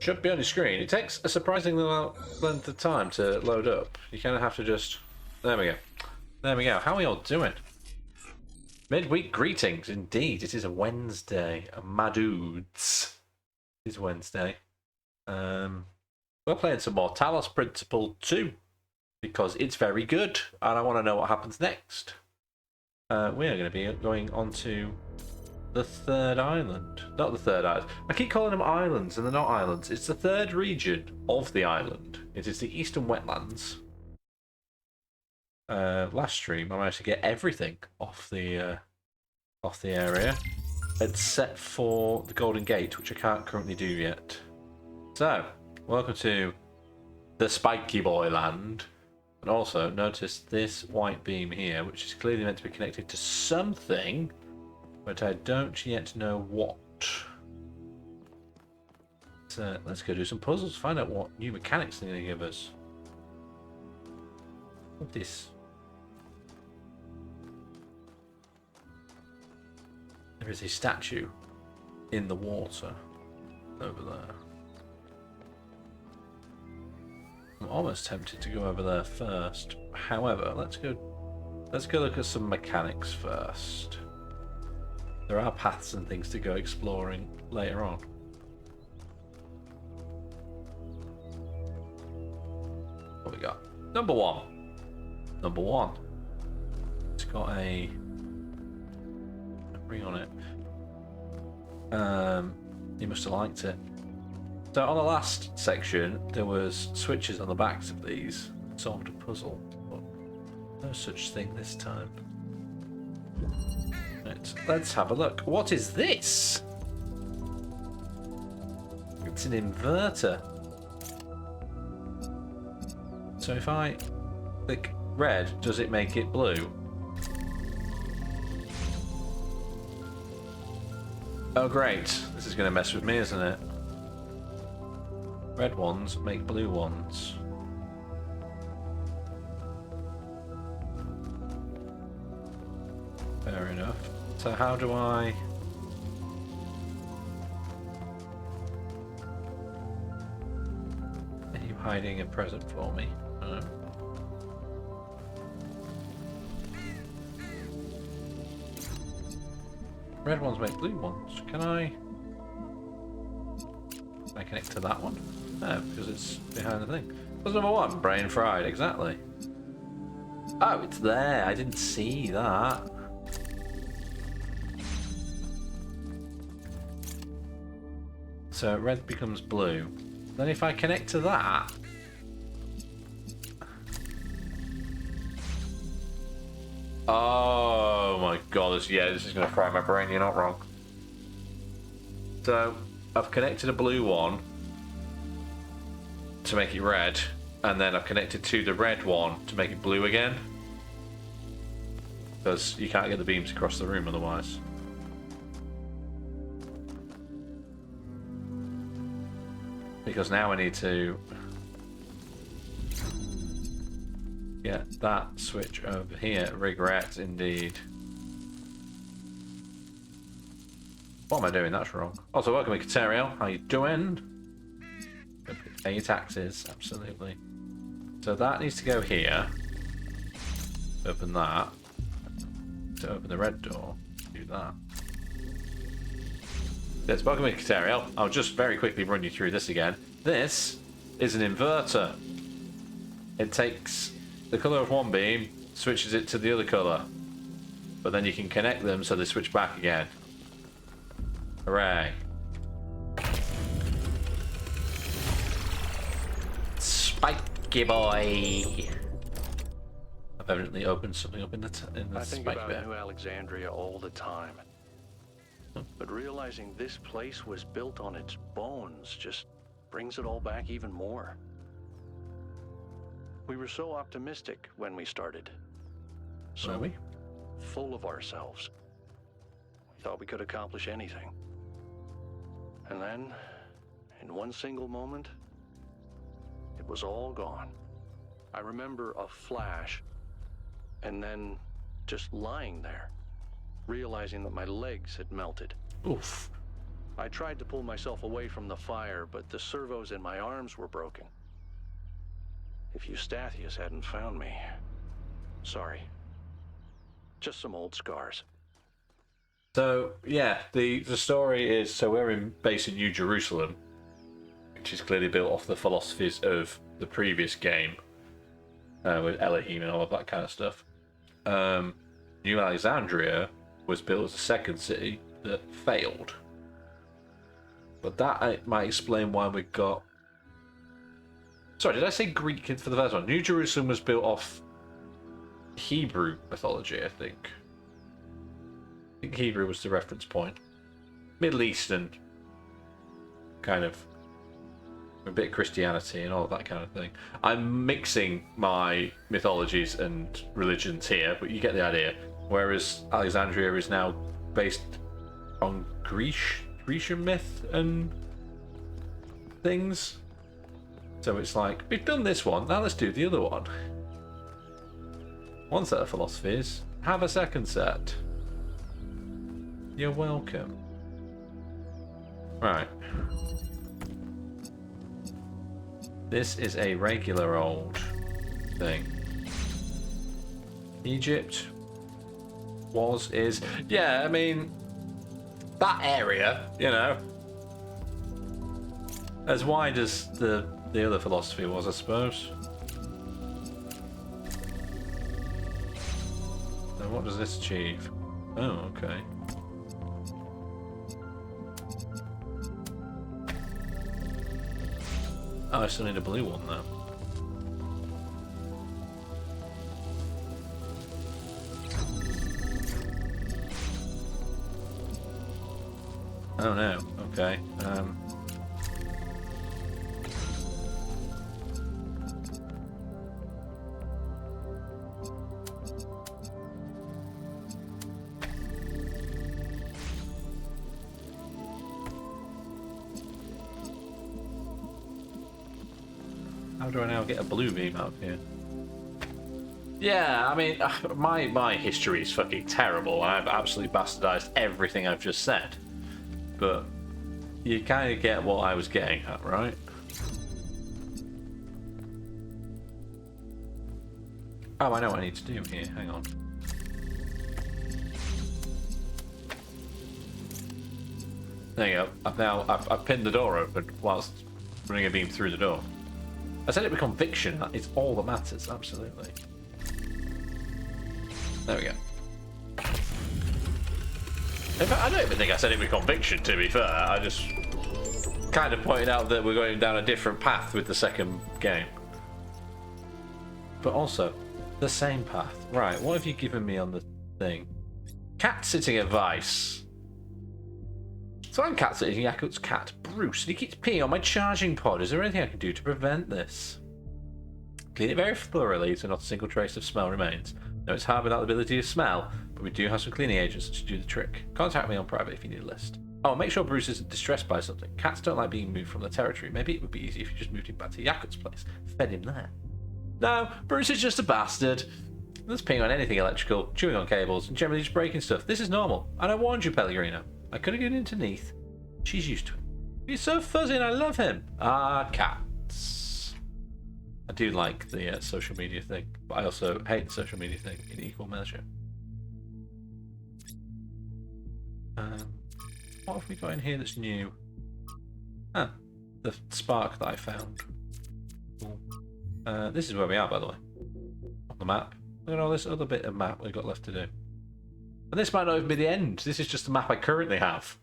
Should be on your screen. It takes a surprising length of time to load up. You kind of have to just... There we go. There we go. How are we all doing? Midweek greetings. Indeed, it is a Wednesday. My dudes. It is Wednesday. We're playing some more Talos Principle II because it's very good and I want to know what happens next. We are going to be going on to the third island. Not the third island. I keep calling them islands and they're not islands. It's the third region of the island. It is the Eastern Wetlands. Last stream I managed to get everything off the area except for the Golden Gate, which I can't currently do yet. So, welcome to the Spiky Boy land. And also notice this white beam here, which is clearly meant to be connected to something, but I don't yet know what. So let's go do some puzzles, find out what new mechanics they're going to give us. What's this? There is a statue in the water over there. I'm almost tempted to go over there first. However, let's go look at some mechanics first. There are paths and things to go exploring later on. What we got? Number one. It's got a ring on it. You must have liked it. So on the last section, there was switches on the backs of these. Solved a puzzle, but no such thing this time. Right, let's have a look. What is this? It's an inverter. So if I click red, does it make it blue? Oh great, this is going to mess with me, isn't it? Red ones make blue ones. Fair enough. So how do I... Are you hiding a present for me? No. Red ones make blue ones. Can I connect to that one? No, because it's behind the thing. What's number one? Brain fried, exactly. Oh, it's there. I didn't see that. So red becomes blue. Then if I connect to that... Oh my god, this is going to fry my brain, you're not wrong. So, I've connected a blue one to make it red, and then I've connected to the red one to make it blue again. Because you can't get the beams across the room otherwise. Because now I need to get that switch over here. Regret indeed. What am I doing? That's wrong. Also, welcome to Kateriel. How you doing? Pay your taxes, absolutely. So that needs to go here. Open that. To open the red door, do that. Yes, welcome to Kateriel. I'll just very quickly run you through this again. This is an inverter. It takes the colour of one beam, switches it to the other colour. But then you can connect them so they switch back again. Hooray. Spiky boy. I've evidently opened something up in the spiky bit. I think about New Alexandria all the time. But realizing this place was built on its bones just brings it all back even more. We were so optimistic when we started. So full of ourselves. We thought we could accomplish anything. And then, in one single moment, it was all gone. I remember a flash, and then just lying there, realizing that my legs had melted. Oof. I tried to pull myself away from the fire, but the servos in my arms were broken. If Eustathius hadn't found me... Sorry. Just some old scars. So, yeah, the story is... So we're based in New Jerusalem, which is clearly built off the philosophies of the previous game, with Elohim and all of that kind of stuff. New Alexandria was built as a second city that failed. But that might explain why we got... Sorry, did I say Greek for the first one? New Jerusalem was built off Hebrew mythology, I think. I think Hebrew was the reference point. Middle Eastern, kind of, a bit of Christianity and all of that kind of thing. I'm mixing my mythologies and religions here, but you get the idea. Whereas Alexandria is now based on Grecian myth and things. So it's like, we've done this one, now let's do the other one. One set of philosophies, have a second set. You're welcome. Right. This is a regular old thing. Egypt is... Yeah, I mean, that area, you know, as wide as the other philosophy was, I suppose. So what does this achieve? Oh, okay. Oh, I still need a blue one though. Oh no, okay. How do I now get a blue beam out here? Yeah, I mean, my history is fucking terrible. I've absolutely bastardized everything I've just said. But you kind of get what I was getting at, right? Oh, I know what I need to do here. Hang on. There you go. I've pinned the door open whilst running a beam through the door. I said it with conviction. It's all that matters. Absolutely. There we go. In fact, I don't even think I said it with conviction, to be fair. I just kind of pointed out that we're going down a different path with the second game. But also, the same path. Right, what have you given me on the thing? Cat sitting advice. So I'm cat sitting Yakut's cat, Bruce, and he keeps peeing on my charging pod. Is there anything I can do to prevent this? Clean it very thoroughly so not a single trace of smell remains. No, it's hard without the ability to smell, but we do have some cleaning agents to do the trick. Contact me on private if you need a list. Oh, make sure Bruce isn't distressed by something. Cats don't like being moved from their territory. Maybe it would be easy if you just moved him back to Yakut's place. Fed him there. No, Bruce is just a bastard. That's peeing on anything electrical, chewing on cables, and generally just breaking stuff. This is normal. And I warned you, Pellegrino. I could have given in to Neath. She's used to it. He's so fuzzy and I love him. Ah, cats. I do like the social media thing, but I also hate the social media thing in equal measure. What have we got in here that's new? Ah, the spark that I found. Cool. This is where we are, by the way. On the map. Look at all this other bit of map we've got left to do. And this might not even be the end. This is just the map I currently have.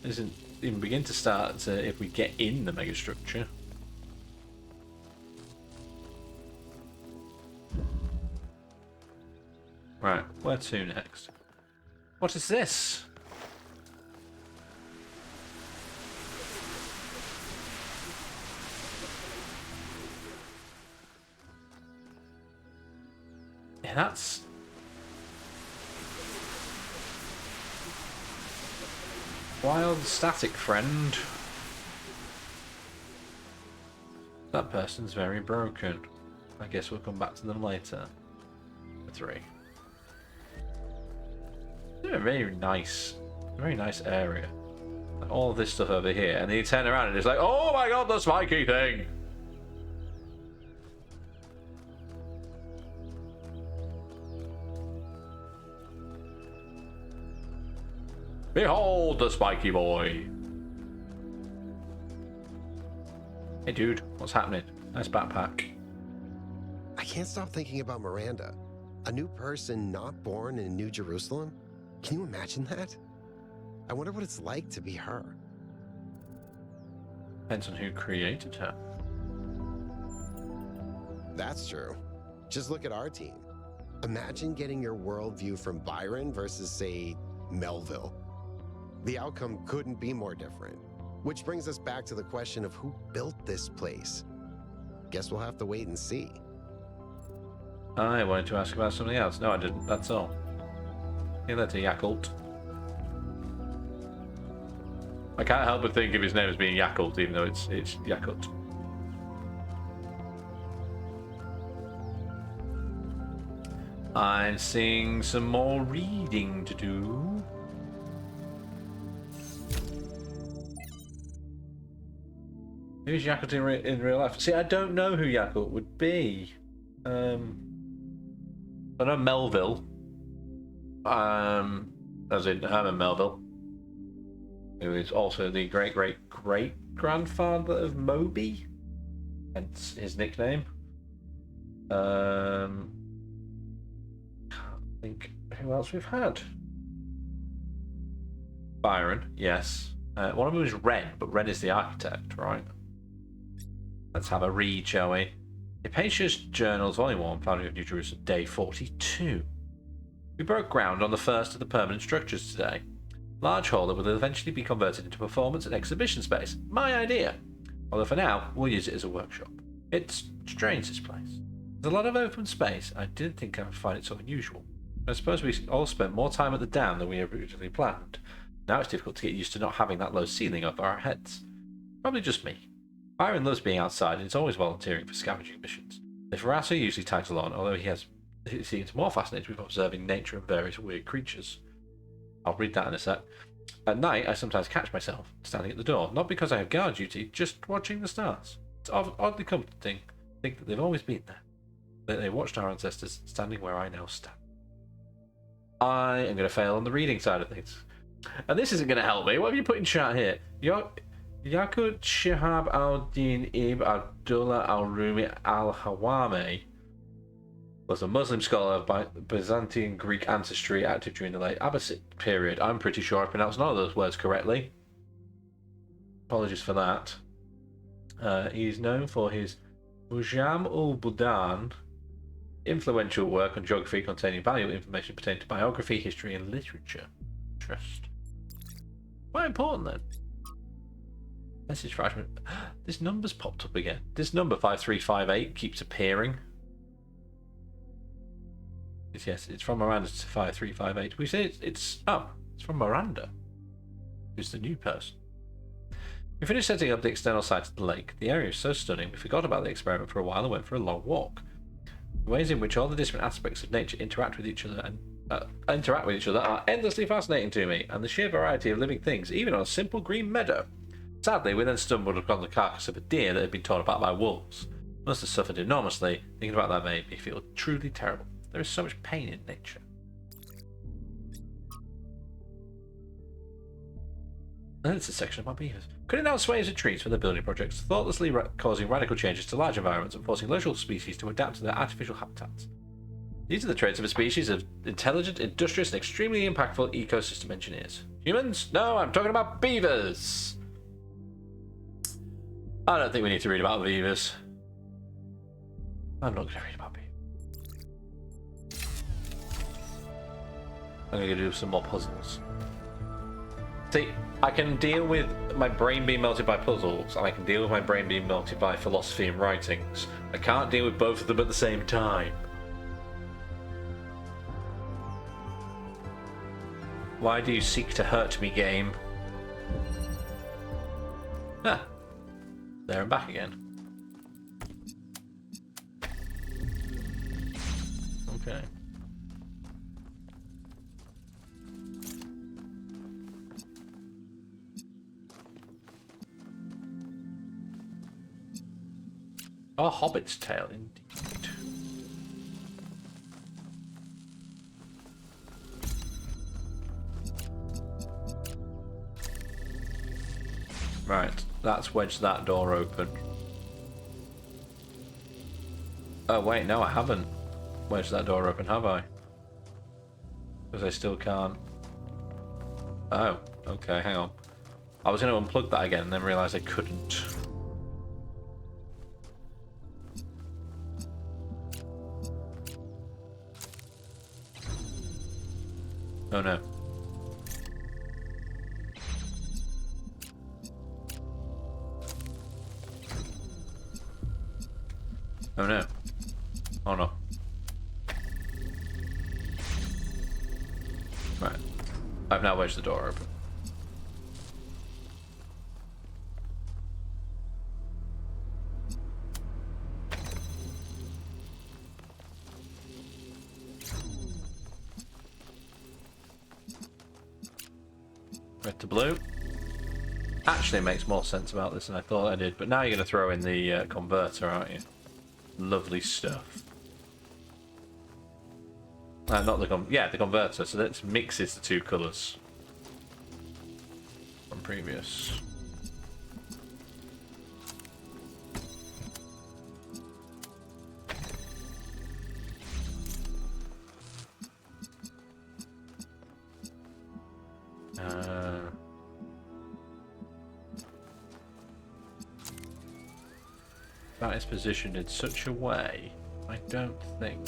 It doesn't even begin to start if we get in the megastructure. Right, where to next? What is this? Yeah, that's... Wild static friend. That person's very broken. I guess we'll come back to them later. For 3. They're a very nice Very nice area. Like all this stuff over here, and then you turn around and it's like, oh my god, the spiky thing! Behold the spiky boy! Hey dude, what's happening? Nice backpack. I can't stop thinking about Miranda. A new person not born in New Jerusalem? Can you imagine that? I wonder what it's like to be her. Depends on who created her. That's true. Just look at our team. Imagine getting your worldview from Byron versus, say, Melville. The outcome couldn't be more different. Which brings us back to the question of who built this place. Guess we'll have to wait and see. I wanted to ask about something else. No, I didn't. That's all. Hey, that's a Yakult. I can't help but think of his name as being Yakult, even though it's Yakult. I'm seeing some more reading to do. Who's Yakult in real life? See, I don't know who Yakult would be. I know Melville. As in Herman Melville, who is also the great-great-great-grandfather of Moby, hence his nickname. Can't think who else we've had. Byron, yes. One of them is Ren, but Ren is the architect, right? Let's have a read, shall we? Hypatia's Journals, Volume 1, Founding of New Jerusalem, Day 42. We broke ground on the first of the permanent structures today. Large hall that will eventually be converted into performance and exhibition space. My idea! Although for now, we'll use it as a workshop. It's strange, this place. There's a lot of open space. I didn't think I would find it so unusual. I suppose we all spent more time at the dam than we originally planned. Now it's difficult to get used to not having that low ceiling over our heads. Probably just me. Byron loves being outside and is always volunteering for scavenging missions. Neferatu usually tags along, although he seems more fascinated with observing nature and various weird creatures. I'll read that in a sec. At night, I sometimes catch myself standing at the door, not because I have guard duty, just watching the stars. It's oddly comforting to think that they've always been there, that they watched our ancestors standing where I now stand. I am going to fail on the reading side of things. And this isn't going to help me. What have you put in chat here? Yaqut Shihab al-Din ibn Abdullah al-Rumi al-Hawami was a Muslim scholar of Byzantine Greek ancestry active during the late Abbasid period. I'm pretty sure I pronounced none of those words correctly. Apologies for that. He is known for his Mujam ul-Budan, influential work on geography containing valuable information pertaining to biography, history, and literature. Trust. Quite important then. Message fragment. This number's popped up again. This number 5358 keeps appearing. Yes, it's from Miranda to 5358. We say it's from Miranda, who's the new person. We finished setting up the external side of the lake. The area is so stunning, we forgot about the experiment for a while and went for a long walk. The ways in which all the different aspects of nature interact with each other are endlessly fascinating to me, and the sheer variety of living things, even on a simple green meadow. Sadly, we then stumbled upon the carcass of a deer that had been torn apart by wolves. Must have suffered enormously. Thinking about that made me feel truly terrible. There is so much pain in nature. And it's a section about beavers. Cutting down swaths of trees for their building projects, thoughtlessly causing radical changes to large environments and forcing local species to adapt to their artificial habitats. These are the traits of a species of intelligent, industrious, and extremely impactful ecosystem engineers. Humans? No, I'm talking about beavers! I don't think we need to read about beavers. I'm not going to read about beavers. I'm going to do some more puzzles. See, I can deal with my brain being melted by puzzles, and I can deal with my brain being melted by philosophy and writings. I can't deal with both of them at the same time. Why do you seek to hurt me, game? Ah. There and back again. Okay. A hobbit's tale, indeed. Right, that's wedged that door open. Oh wait, no, I haven't wedged that door open, have I? Because I still can't. Oh, okay, hang on. I was going to unplug that again and then realised I couldn't. Oh no. Oh no. Oh no. Right. I've now wedged the door open. Red to blue. Actually, it makes more sense about this than I thought I did. But now you're going to throw in the converter, aren't you? Lovely stuff. Not the the converter. So that mixes the two colours from previous. That is positioned in such a way, I don't think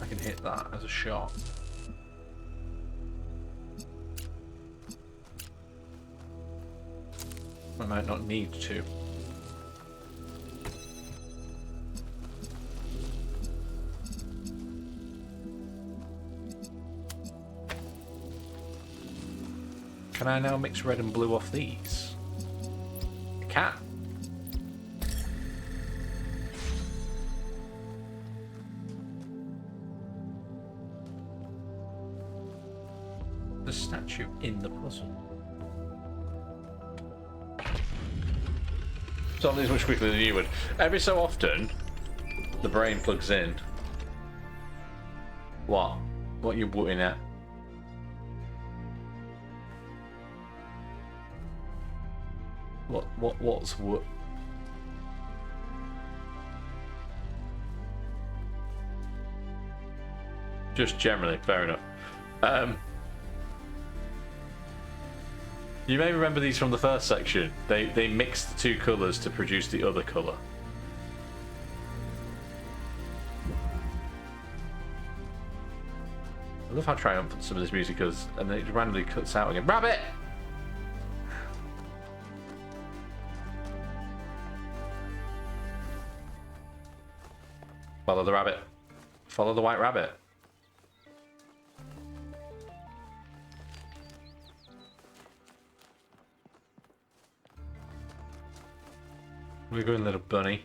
I can hit that as a shot. I might not need to. Can I now mix red and blue off these? I can. The statue in the puzzle. Something's much quicker than you would. Every so often, the brain plugs in. What? What you putting at? What's what? Just generally, fair enough. You may remember these from the first section. They mixed the two colours to produce the other colour. I love how triumphant some of this music is, and then it randomly cuts out again. Rabbit! Follow the rabbit. Follow the white rabbit. We're going, little bunny.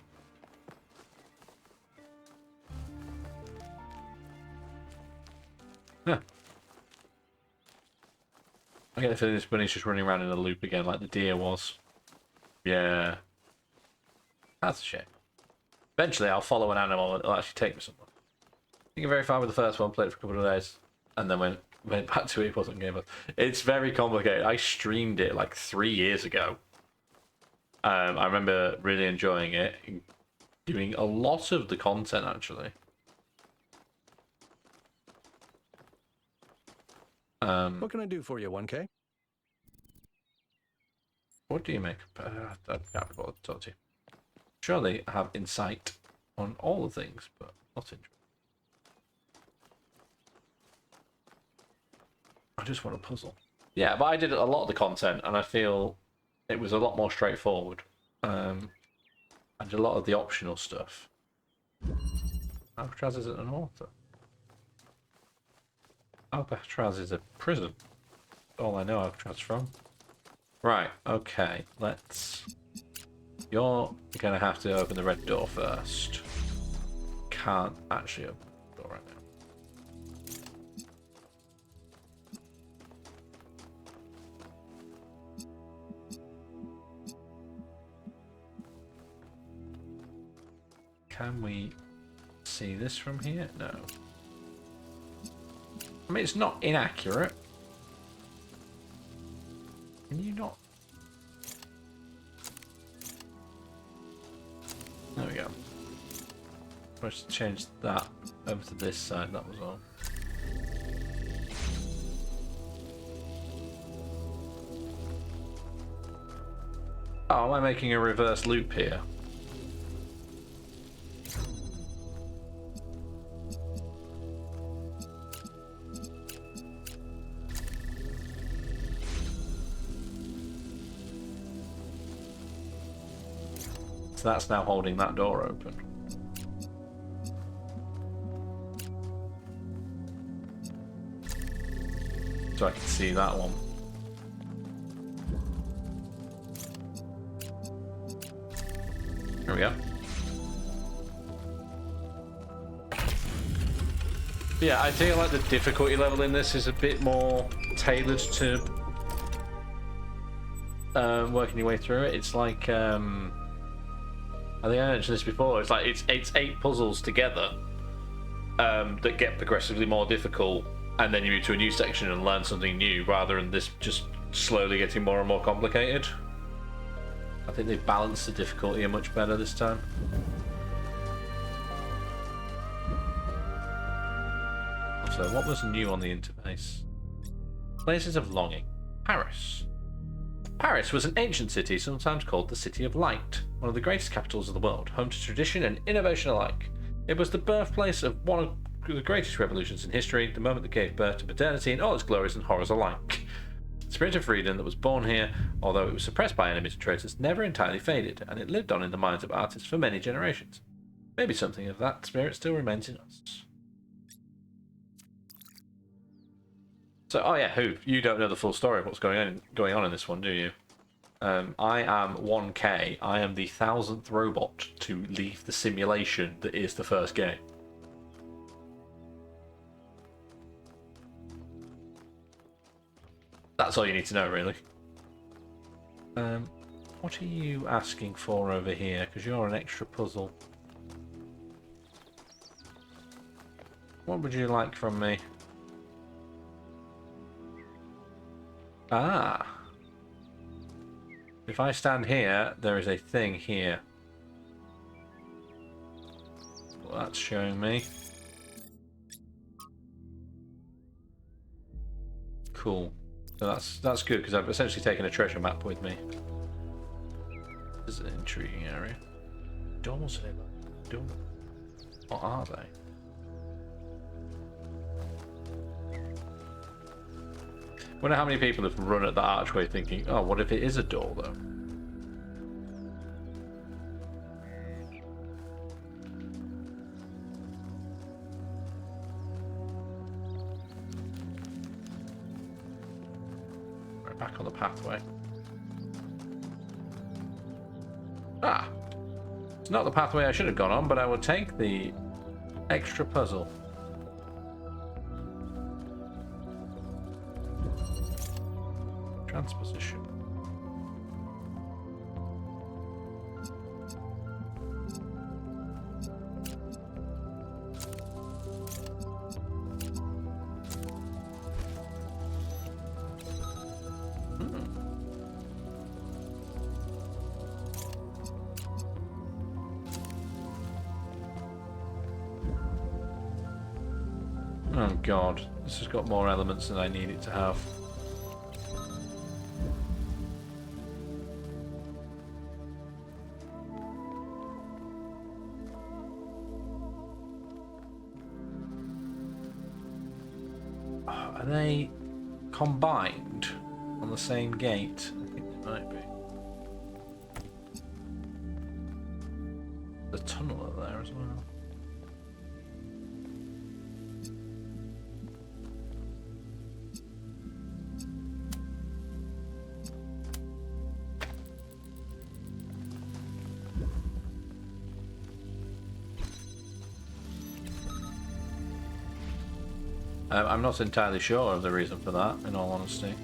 Huh. I get the feeling this bunny's just running around in a loop again like the deer was. Yeah. That's a shame. Eventually I'll follow an animal and it'll actually take me somewhere. I get very far with the first one, played it for a couple of days, and then went back to it, wasn't Game Boy. It's very complicated. I streamed it like 3 years ago. I remember really enjoying it, doing a lot of the content actually. What can I do for you, 1K? What do you make? I can't be bothered to talk to you. Surely I have insight on all the things, but not interested. I just want a puzzle. Yeah, but I did a lot of the content, and I feel it was a lot more straightforward. And a lot of the optional stuff. Alcatraz isn't an author. Alcatraz is a prison. All I know Alcatraz from. Right, okay, let's... You're gonna have to open the red door first. Can't actually open the door right now. Can we see this from here? No. I mean, it's not inaccurate. Can you not? There we go. Let's change that over to this side, that was all. Oh, am I making a reverse loop here? So that's now holding that door open. So I can see that one. There we go. Yeah, I feel like the difficulty level in this is a bit more tailored to working your way through it. It's like I think I mentioned this before. It's like it's 8 puzzles together that get progressively more difficult, and then you move to a new section and learn something new, rather than this just slowly getting more and more complicated. I think they've balanced the difficulty much better this time. So what was new on the interface? Places of longing. Paris. Paris was an ancient city, sometimes called the City of Light, one of the greatest capitals of the world, home to tradition and innovation alike. It was the birthplace of one of the greatest revolutions in history, the moment that gave birth to modernity in all its glories and horrors alike. The spirit of freedom that was born here, although it was suppressed by enemies and traitors, never entirely faded, and it lived on in the minds of artists for many generations. Maybe something of that spirit still remains in us. So, oh yeah, you don't know the full story of what's going on in this one, do you? I am 1K. I am the 1000th robot to leave the simulation that is the first game. That's all you need to know, really. What are you asking for over here? Because you're an extra puzzle. What would you like from me? Ah. If I stand here, there is a thing here. Well, that's showing me. Cool. So that's good, because I've essentially taken a treasure map with me. This is an intriguing area. Doors here. Doors. What are they? I wonder how many people have run at that archway thinking, oh, what if it is a door, though? Right, back on the pathway. Ah! It's not the pathway I should have gone on, but I will take the extra puzzle. Transposition. Oh god, this has got more elements than I need it to have. Are they combined on the same gate? I think they might be. The tunnel are there as well. I'm not entirely sure of the reason for that, in all honesty.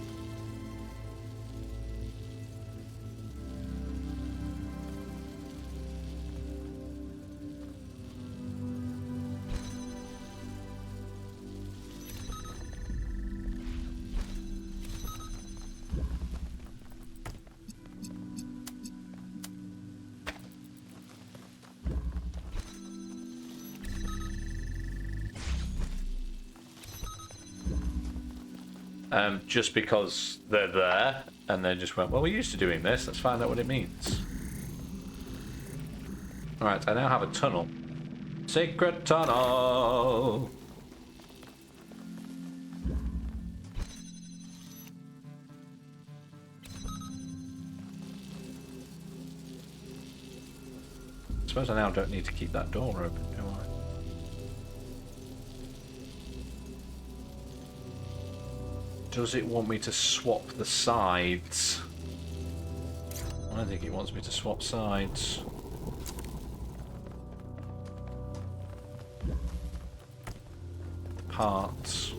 just because they're there, and they just went, well, we're used to doing this, let's find out what it means. Alright, I now have a tunnel. Secret tunnel! I suppose I now don't need to keep that door open, do I? Does it want me to swap the sides? I don't think it wants me to swap sides. Parts.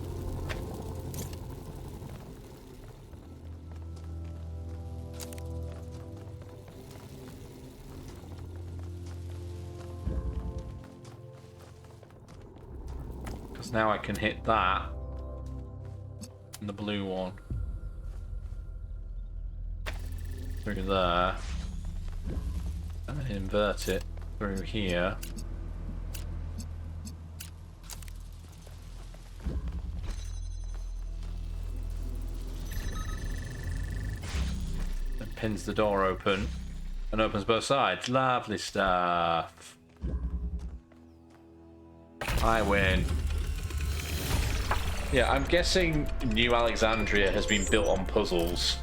Because now I can hit that and the blue one through there and then invert it through here. And pins the door open and opens both sides. Lovely stuff. I win. Yeah, I'm guessing New Alexandria has been built on puzzles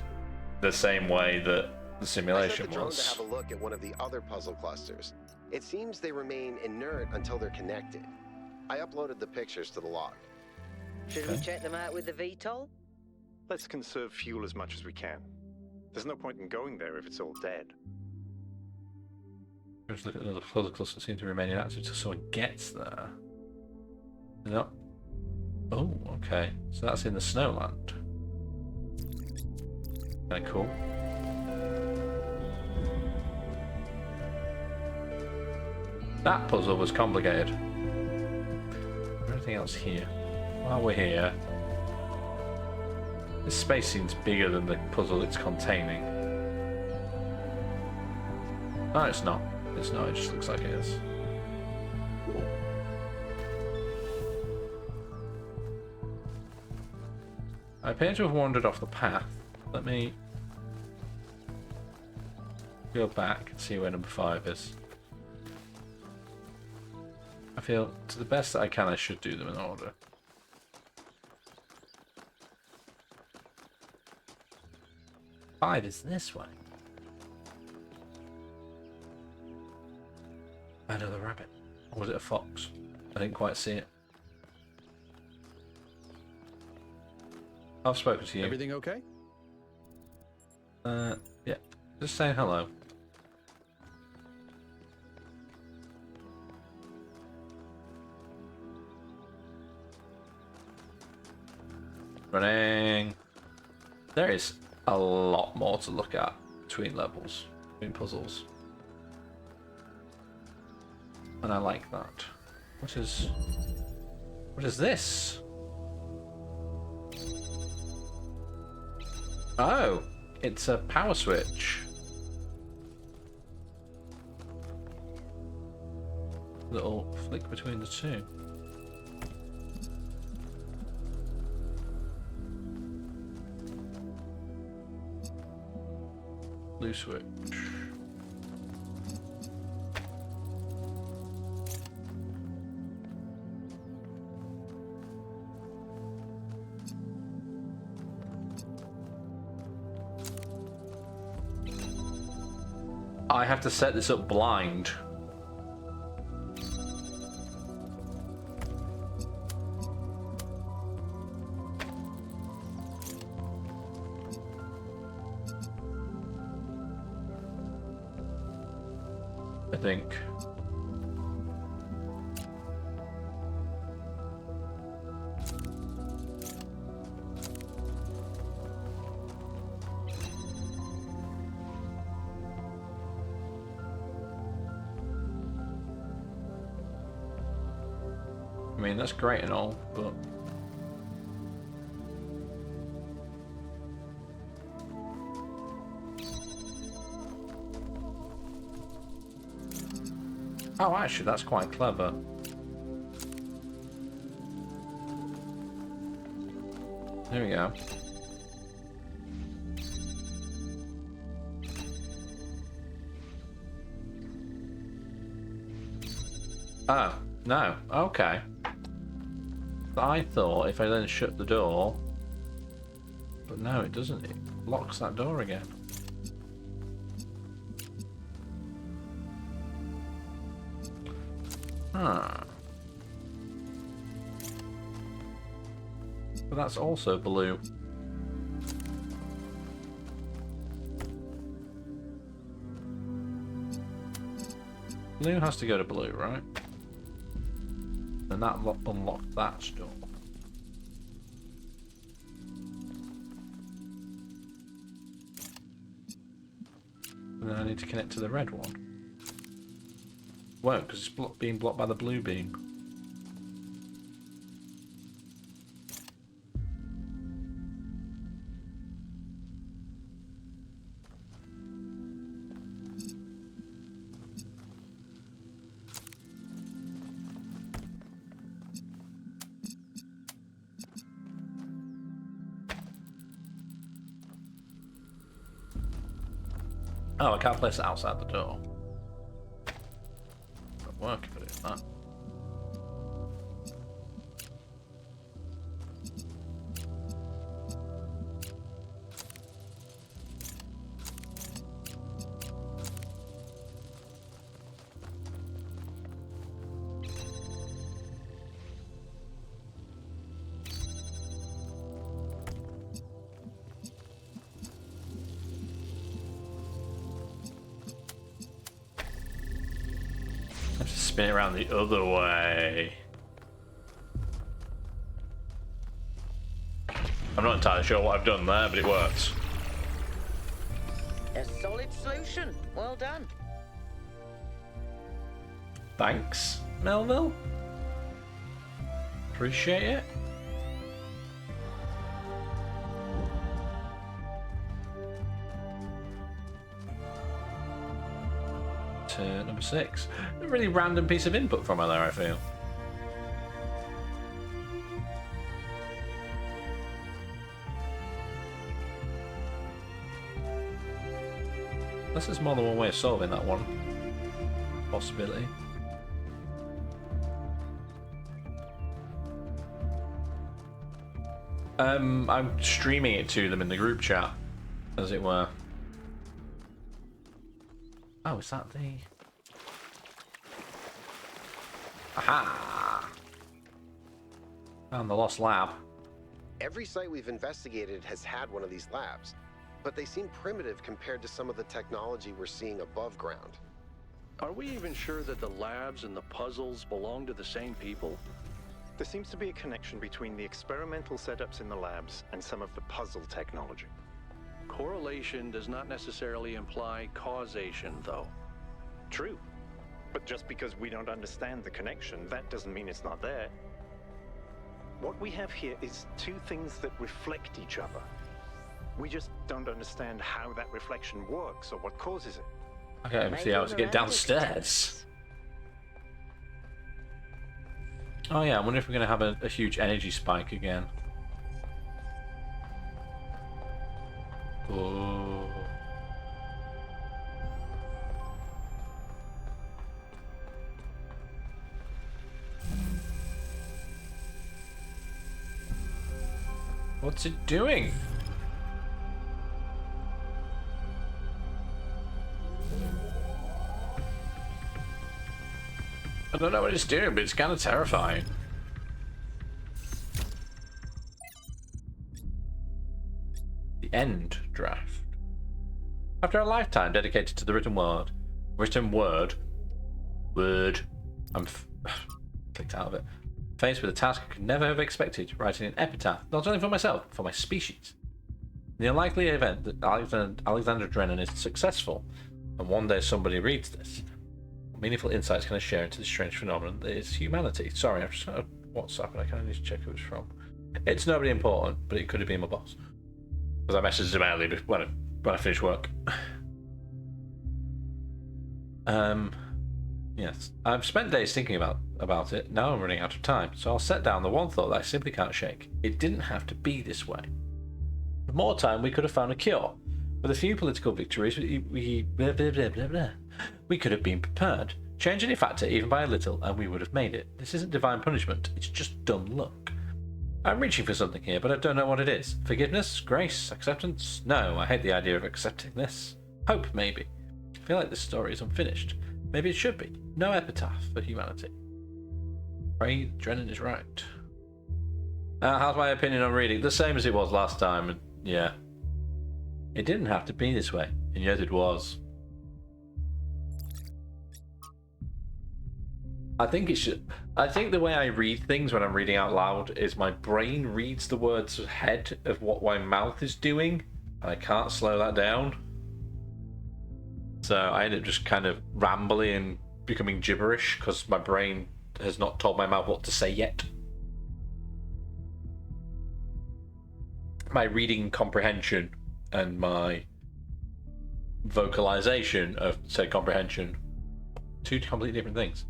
the same way that the simulation I sent the drone was. to have a look at one of the other puzzle clusters. It seems they remain inert until they're connected. I uploaded the pictures to the log. Should we check them out with the VTOL? Let's conserve fuel as much as we can. There's no point in going there if it's all dead. Let's look at another puzzle cluster that seems to remain inactive until someone gets there. No. Oh, okay. So that's in the Snowland. Kinda cool. That puzzle was complicated. Is there anything else here? While we're here, this space seems bigger than the puzzle it's containing. No, it's not. It's not, it just looks like it is. I appear to have wandered off the path. Let me go back and see where number 5 is. I feel, to the best that I can, I should do them in order. Five is this way. Another rabbit. Or was it a fox? I didn't quite see it. I've spoken to you. Everything okay? Yeah. Just saying hello. Running. There is a lot more to look at between levels, between puzzles. And I like that. What is this? Oh, it's a power switch. Little flick between the two. Blue switch. I have to set this up blind. I think. I mean, that's great and all, but oh, actually, that's quite clever. There we go. Oh, no. Okay. I thought if I then shut the door... But no, it doesn't. It locks that door again. Huh. But that's also blue. Blue has to go to blue, right? And that unlocked that door. And then I need to connect to the red one. Won't, because it's being blocked by the blue beam. Oh, I can't place it outside the door. Won't work if I do that. Spin it around the other way. I'm not entirely sure what I've done there, but it works. A solid solution. Well done. Thanks, Melville. Appreciate it. To number 6. A really random piece of input from her there, I feel. Unless there's more than one way of solving that one possibility. I'm streaming it to them in the group chat, as it were. Oh, is that the... Aha! Found the lost lab. Every site we've investigated has had one of these labs, but they seem primitive compared to some of the technology we're seeing above ground. Are we even sure that the labs and the puzzles belong to the same people? There seems to be a connection between the experimental setups in the labs and some of the puzzle technology. Correlation does not necessarily imply causation, though. True. But just because we don't understand the connection, that doesn't mean it's not there. What we have here is two things that reflect each other. We just don't understand how that reflection works or what causes it. I can't even see how to get downstairs. Oh yeah, I wonder if we're going to have a huge energy spike again. Oh. What's it doing? I don't know what it's doing, but it's kind of terrifying. The end draft. After a lifetime dedicated to the written word, I'm clicked out of it. Faced with a task I could never have expected, writing an epitaph, not only for myself, but for my species. In the unlikely event that Alexander Drennan is successful, and one day somebody reads this, what meaningful insights can I share into this strange phenomenon that is humanity? Sorry, I've just got a WhatsApp and I kind of need to check who it's from. It's nobody important, but it could have been my boss. Because I messaged him earlier when I finished work. Yes. I've spent days thinking about it. Now I'm running out of time, so I'll set down the one thought that I simply can't shake. It didn't have to be this way. With more time, we could have found a cure. With a few political victories, we could have been prepared. Change any factor even by a little and we would have made it. This isn't divine punishment, it's just dumb luck. I'm reaching for something here, but I don't know what it is. Forgiveness? Grace? Acceptance? No, I hate the idea of accepting this. Hope, maybe. I feel like this story is unfinished. Maybe it should be. No epitaph for humanity. Pray Drennan is right. How's my opinion on reading? The same as it was last time, and yeah. It didn't have to be this way, and yet it was. I think it should. I think the way I read things when I'm reading out loud is my brain reads the words ahead of what my mouth is doing, and I can't slow that down. So I end up just kind of rambling and becoming gibberish because my brain has not told my mouth what to say yet. My reading comprehension and my vocalization of said comprehension, two completely different things.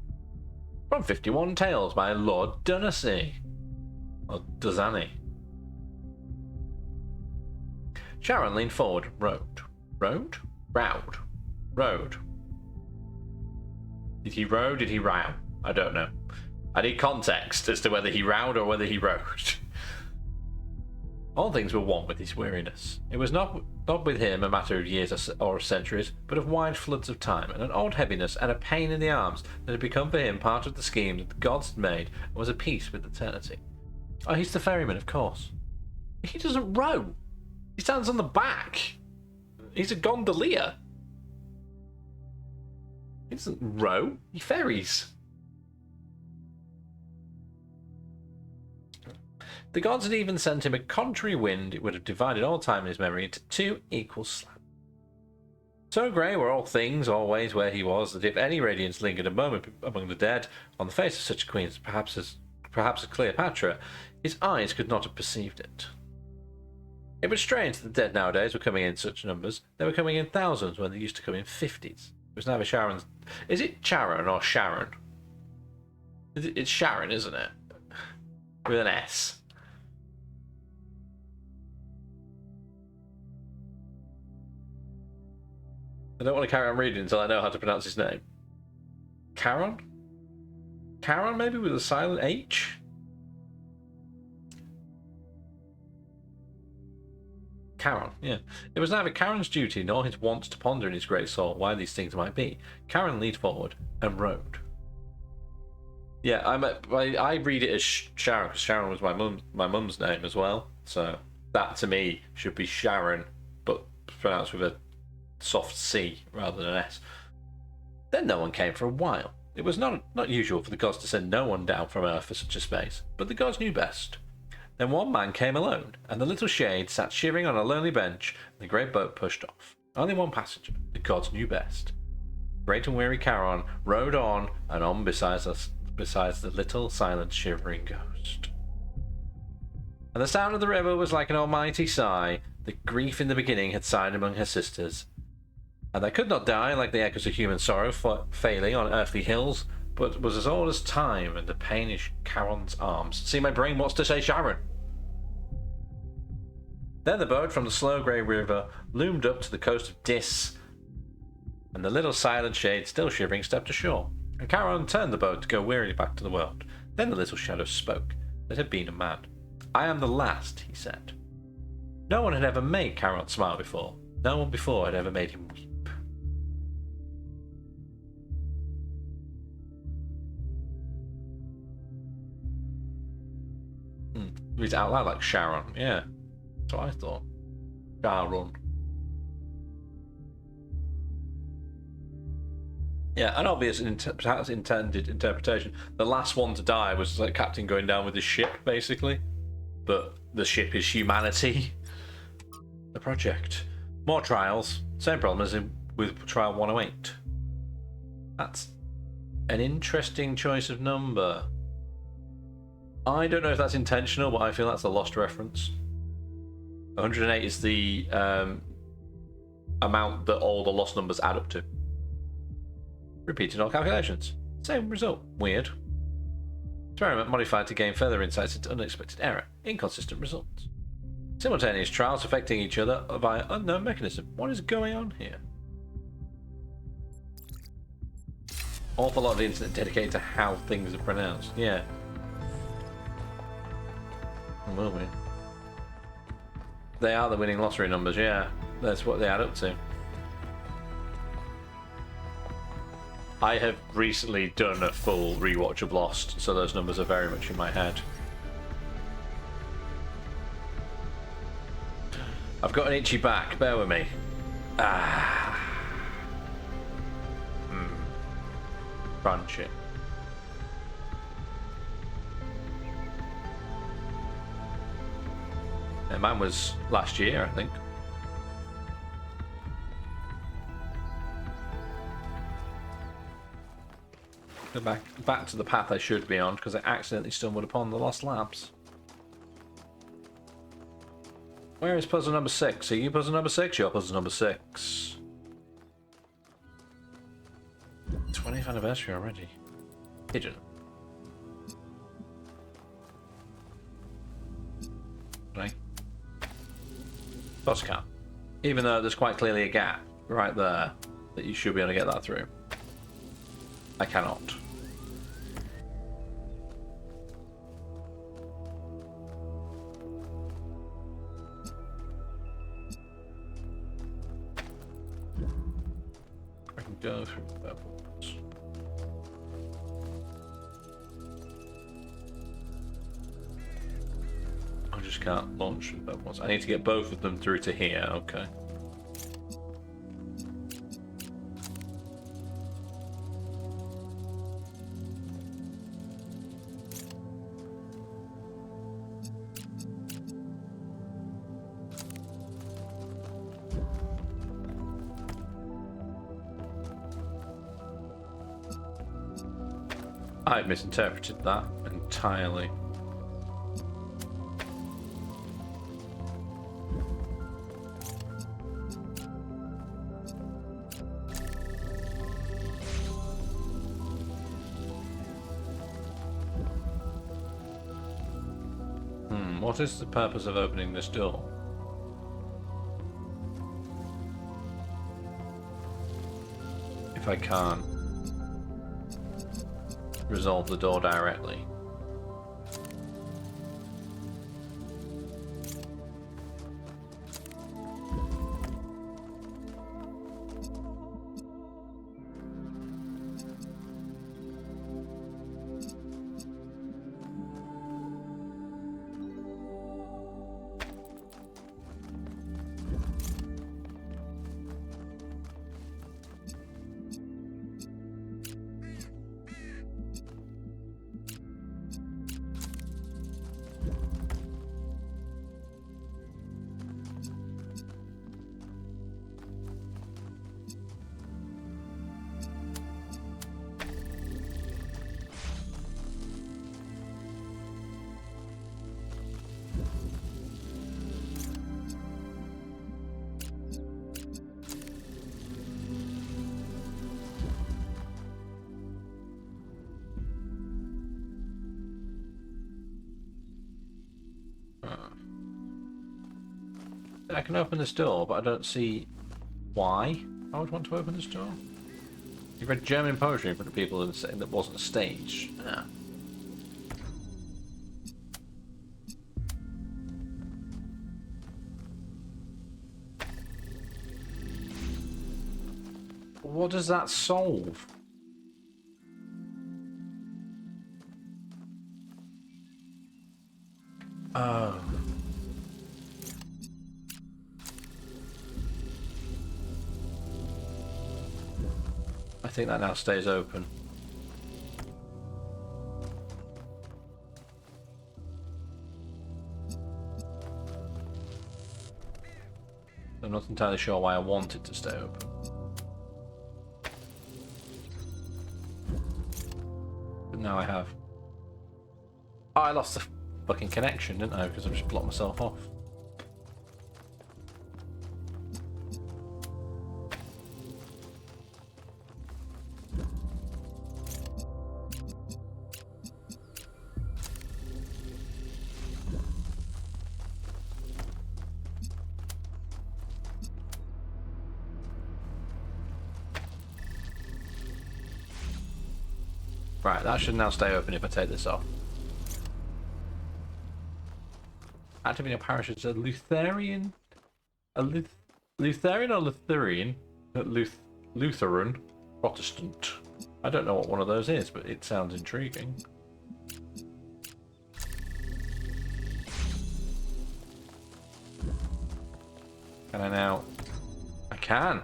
From 51 Tales by Lord Dunacy. Or Duzani. Sharon leaned forward. Rowed. Did he row? Did he row? I don't know. I need context as to whether he rowed or whether he rowed. All things were one with his weariness. It was not with him a matter of years or centuries, but of wide floods of time, and an old heaviness and a pain in the arms that had become for him part of the scheme that the gods had made and was a piece with eternity. Oh, he's the ferryman, of course. He doesn't row. He stands on the back. He's a gondolier. He doesn't row. He ferries. The gods had even sent him a contrary wind. It would have divided all time in his memory into two equal slabs. So grey were all things, always where he was, that if any radiance lingered a moment among the dead, on the face of such a queen as perhaps as Cleopatra, his eyes could not have perceived it. It was strange that the dead nowadays were coming in such numbers. They were coming in thousands when they used to come in 50s. It was never Sharon's. Is it Charon or Sharon? It's Sharon, isn't it? With an S. I don't want to carry on reading until I know how to pronounce his name. Charon? Charon, maybe, with a silent H? Charon, yeah. It was neither Charon's duty nor his wont to ponder in his great soul why these things might be. Charon leaned forward and rowed. Yeah, I read it as Sharon, because Sharon was my mum's name as well. So that, to me, should be Sharon, but pronounced with a soft C rather than an S. Then no one came for a while. It was not usual for the gods to send no one down from Earth for such a space, but the gods knew best. Then one man came alone, and the little shade sat shivering on a lonely bench, and the great boat pushed off. Only one passenger. The gods knew best. Great and weary Charon rowed on and on beside the little, silent, shivering ghost. And the sound of the river was like an almighty sigh. The grief in the beginning had sighed among her sisters. And they could not die like the echoes of human sorrow failing on earthly hills, but was as old as time and the pain in Charon's arms. See, my brain wants to say Sharon. Then the boat from the slow grey river loomed up to the coast of Dis, and the little silent shade, still shivering, stepped ashore. And Charon turned the boat to go wearily back to the world. Then the little shadow spoke. It had been a man. I am the last, he said. No one had ever made Charon smile before. No one before had ever made him weep. Reads it out loud like Sharon. Yeah, that's what I thought. Sharon. Yeah, an obvious perhaps intended interpretation. The last one to die was like Captain going down with his ship, basically. But the ship is humanity. The project. More trials. Same problem as with Trial 108. That's an interesting choice of number. I don't know if that's intentional, but I feel that's a lost reference. 108 is the amount that all the lost numbers add up to. Repeated all calculations. Same result. Weird. Experiment modified to gain further insights into unexpected error. Inconsistent results. Simultaneous trials affecting each other via unknown mechanism. What is going on here? Awful lot of the internet dedicated to how things are pronounced. Yeah. Will we? They are the winning lottery numbers, yeah. That's what they add up to. I have recently done a full rewatch of Lost, so those numbers are very much in my head. I've got an itchy back, bear with me. Crunch it. Yeah, mine was last year, I think. Go back to the path I should be on because I accidentally stumbled upon the Lost Labs. Where is puzzle number 6? Are you puzzle number 6? You're puzzle number 6. 20th anniversary already. Hidden. Right. Of course I can't. Even though there's quite clearly a gap right there that you should be able to get that through. I cannot. I can go through the purple ones. I just can't launch the purple ones. I need to get both of them through to here, okay. I misinterpreted that entirely. What is the purpose of opening this door? If I can't resolve the door directly. I can open this door, but I don't see why I would want to open this door. You read German poetry in front of people and saying that wasn't a stage. Yeah. What does that solve? Oh. I think that now stays open. I'm not entirely sure why I want it to stay open. But now I have. Oh, I lost the fucking connection, didn't I? Because I just blocked myself off. Right, that should now stay open if I take this off. Activating a parachute is a Lutheran. Lutheran or Lutheran? Lutheran Protestant. I don't know what one of those is, but it sounds intriguing. Can I now? I can.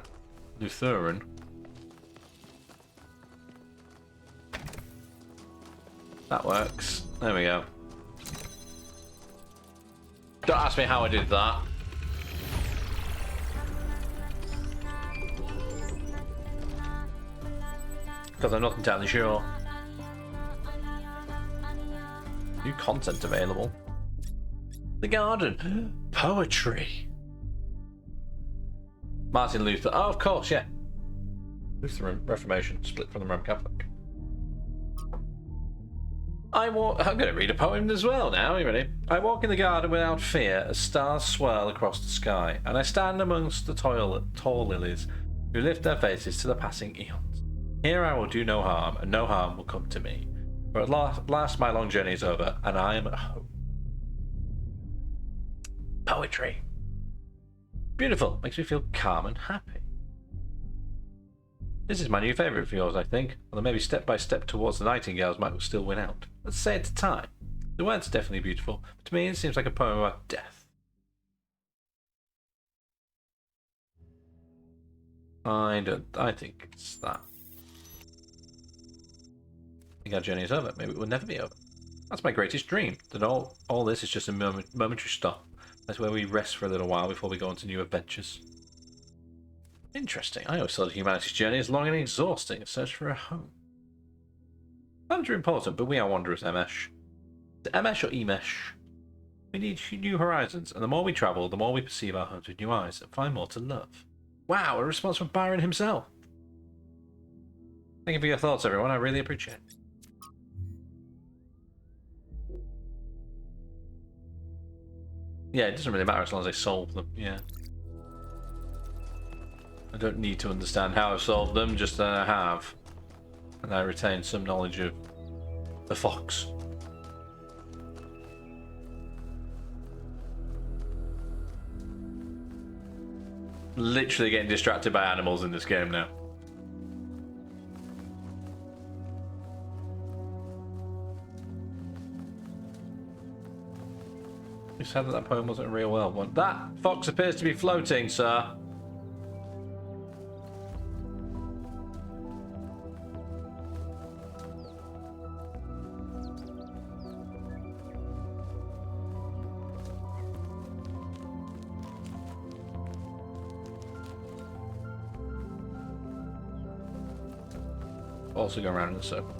Lutheran. That works. There we go. Don't ask me how I did that. Because I'm not entirely sure. New content available. The garden. Poetry. Martin Luther. Oh, of course, yeah. Lutheran Reformation, split from the Roman Catholic. I'm going to read a poem as well now. Are you ready? I walk in the garden without fear as stars swirl across the sky, and I stand amongst the tall lilies who lift their faces to the passing eons. Here I will do no harm, and no harm will come to me. For at last my long journey is over, and I am at home. Poetry. Beautiful. Makes me feel calm and happy. This is my new favourite of yours, I think. Although maybe Step by Step Towards the Nightingales might still win out. Let's say it's time. The words are definitely beautiful, but to me it seems like a poem about death. I think it's that. I think our journey is over. Maybe it will never be over. That's my greatest dream. That all this is just a momentary stop. That's where we rest for a little while before we go on to new adventures. Interesting. I always thought humanity's journey is long and exhausting, a search for a home. Homes are important, but we are wanderers, Emesh. Is it Emesh or Emesh? We need new horizons, and the more we travel, the more we perceive our homes with new eyes and find more to love. Wow, a response from Byron himself. Thank you for your thoughts, everyone. I really appreciate it. Yeah, it doesn't really matter as long as I solve them, yeah. I don't need to understand how I've solved them, just that I have. And I retain some knowledge of the fox. Literally getting distracted by animals in this game now. You said that poem wasn't a real world one. That fox appears to be floating, sir. Also go around in a circle.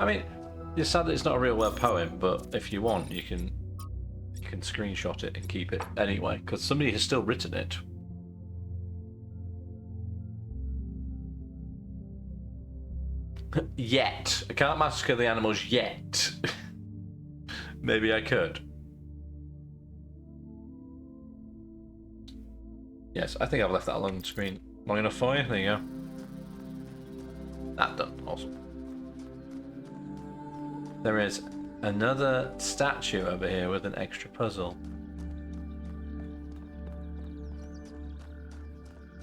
I mean, it's sad that it's not a real world poem, but if you want, you can screenshot it and keep it anyway, because somebody has still written it. Yet. I can't massacre the animals yet. Maybe I could. Yes, I think I've left that alone screen long enough for you. There you go. That done. Awesome. There is another statue over here with an extra puzzle.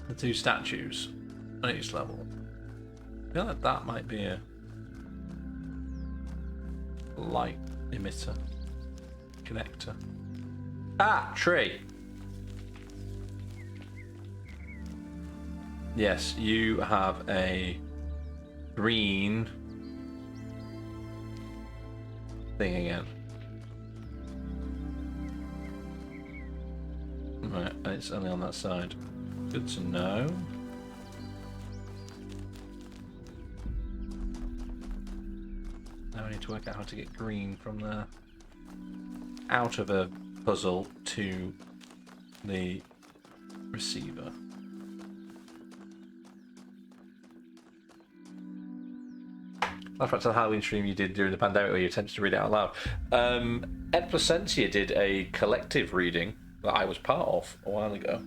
The two statues on each level. I feel like that might be a light emitter connector. Ah, tree. Yes, you have a green thing again. Right, and it's only on that side. Good to know. Now I need to work out how to get green from there. Out of a puzzle to the receiver. That's back to the Halloween stream you did during the pandemic where you attempted to read it out loud. Ed Placentia did a collective reading that I was part of a while ago.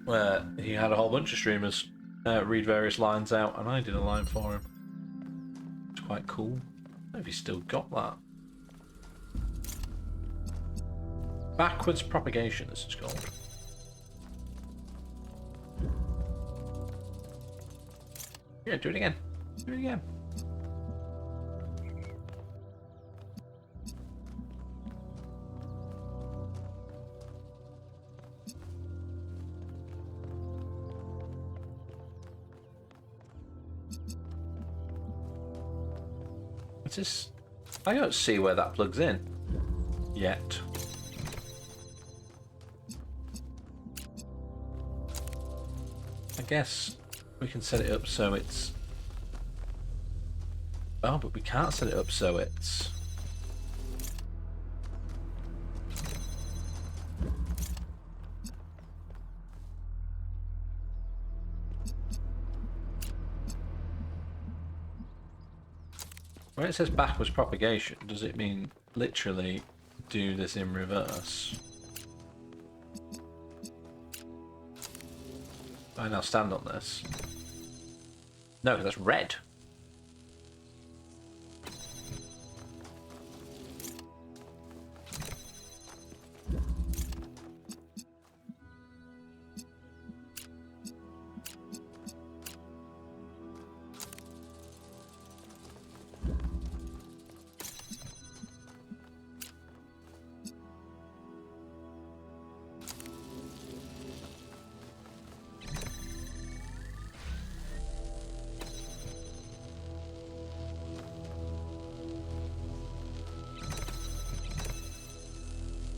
where he had a whole bunch of streamers read various lines out, and I did a line for him. It's quite cool. I don't know if he's still got that. Backwards propagation, this is called. Yeah, do it again. Do it again. It's just... I don't see where that plugs in. Yet. I guess we can set it up so it's... Oh, but we can't set it up so it's... When it says backwards propagation, does it mean literally do this in reverse? I now stand on this. No, that's red.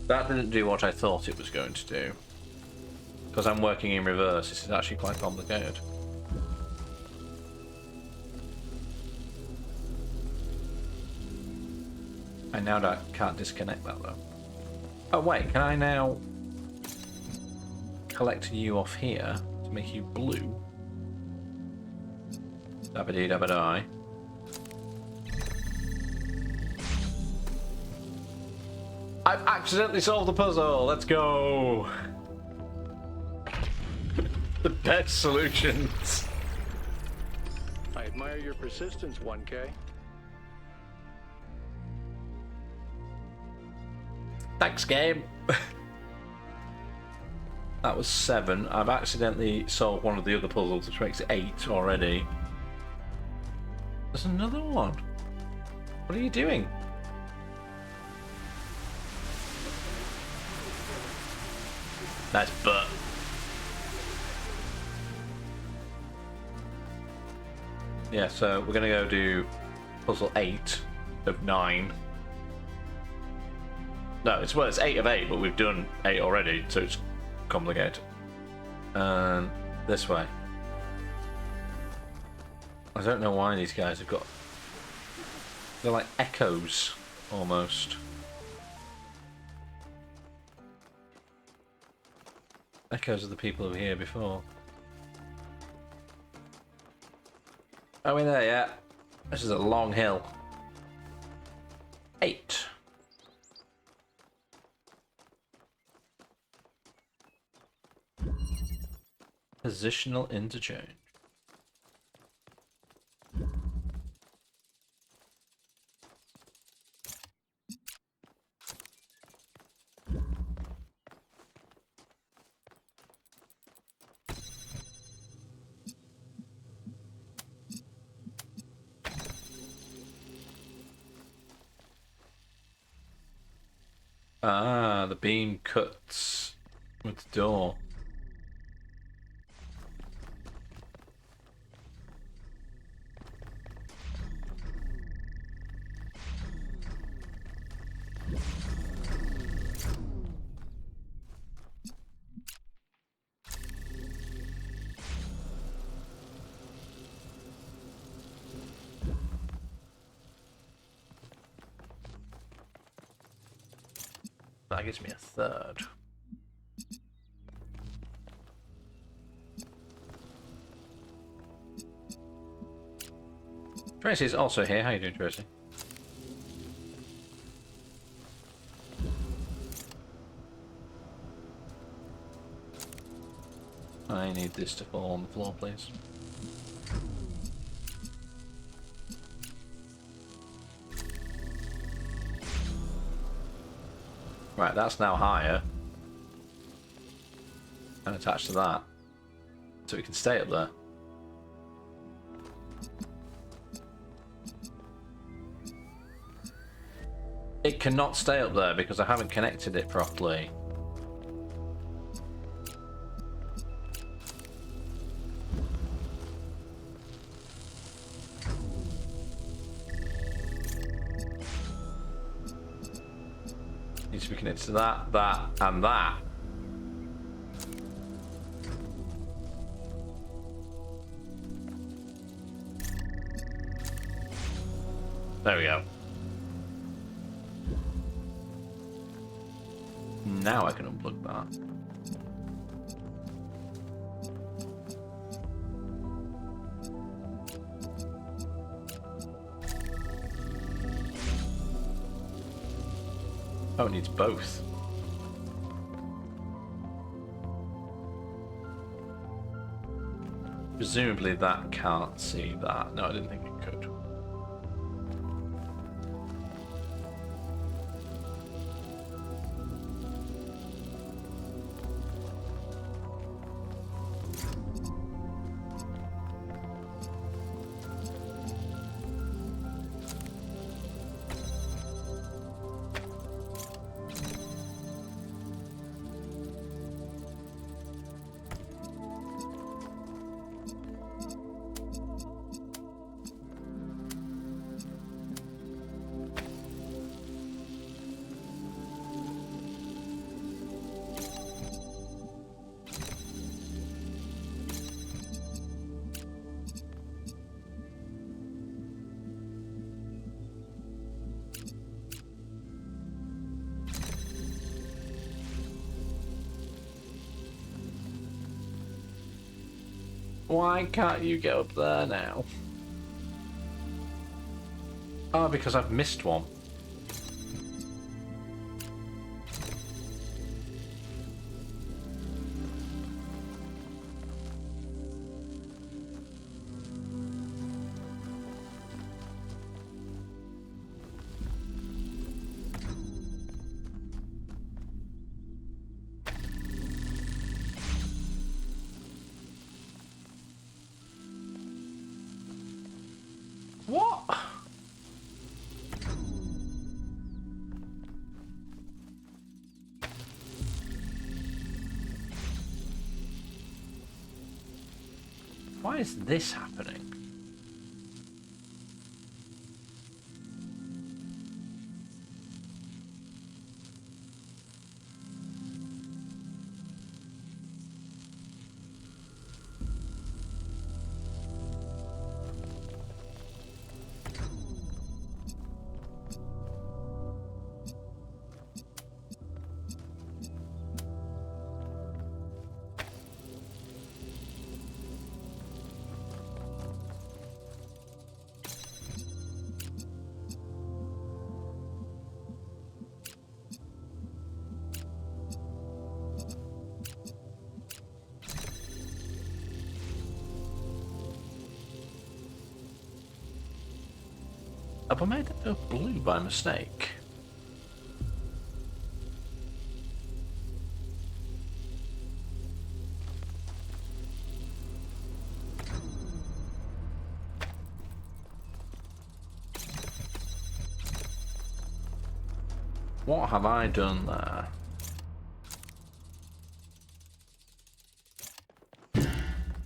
That didn't do what I thought it was going to do. Because I'm working in reverse, this is actually quite complicated. I now can't disconnect that though. Oh wait, can I now collect you off here to make you blue? Dabba-dee dabba-die. I've accidentally solved the puzzle. Let's go. The best solutions. I admire your persistence, 1K. Thanks, game. That was 7. I've accidentally solved one of the other puzzles, which makes it 8 already. There's another one. What are you doing? Nice butt. Yeah, so we're gonna go do puzzle 8 of 9. No, it's 8 of 8, but we've done 8 already, so it's complicated. And this way. I don't know why these guys have got... They're like echoes, almost. Echoes of the people who were here before. Are we there yet? This is a long hill. 8. Positional interchange. Ah, the beam cuts with the door. That gives me a third. Tracy's also here. How you doing, Tracy? I need this to fall on the floor, please. Right, that's now higher. And attached to that. So it can stay up there. It cannot stay up there because I haven't connected it properly. Needs to be connected to that, that, and that. There we go. Now I can unplug that. Oh, it needs both. Presumably that can't see that. No, I didn't think it could. Why can't you get up there now? Oh, because I've missed one. What? Why is this happening? Have I made it blue by mistake? What have I done there?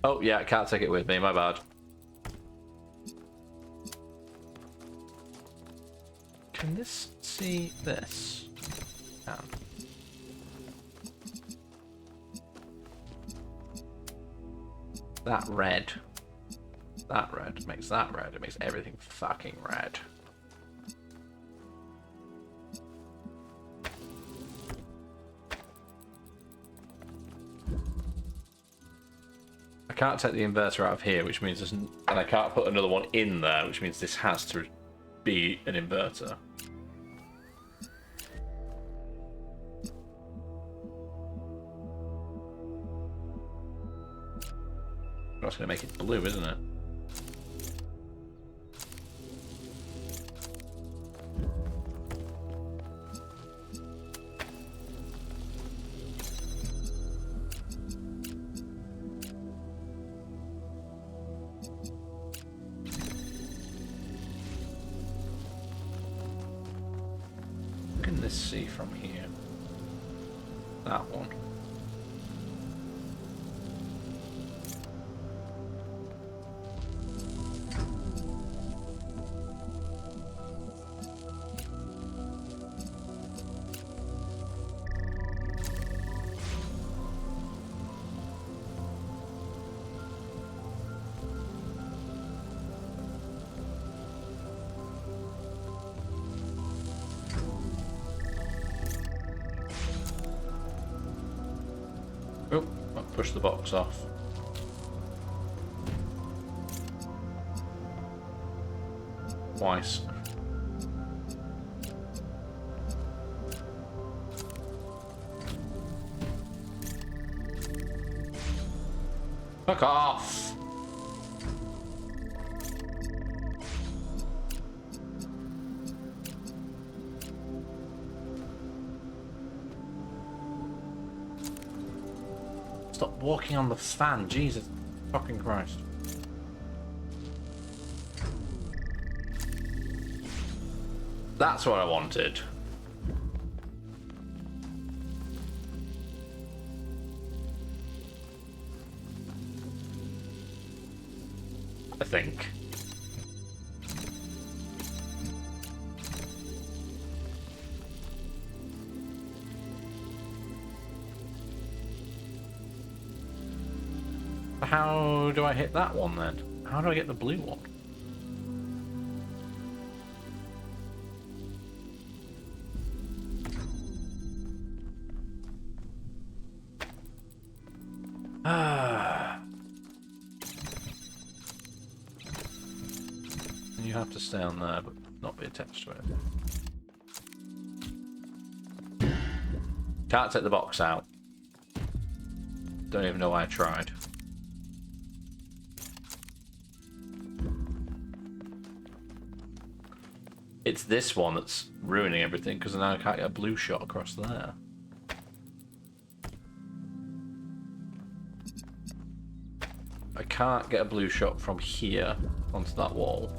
Oh yeah, I can't take it with me, my bad. Can this see this? Can. That red. That red makes that red. It makes everything fucking red. I can't take the inverter out of here, which means there's and I can't put another one in there, which means this has to be an inverter. That's going to make it blue, isn't it? What can this see from here? That one. Oh, I'll push the box off. Twice. Fuck off! Stop walking on the fan, Jesus fucking Christ. That's what I wanted. I think. How do I hit that one then? How do I get the blue one? Ah. You have to stay on there, but not be attached to it. Can't take the box out. Don't even know why I tried. It's this one that's ruining everything because now I can't get a blue shot across there. I can't get a blue shot from here onto that wall.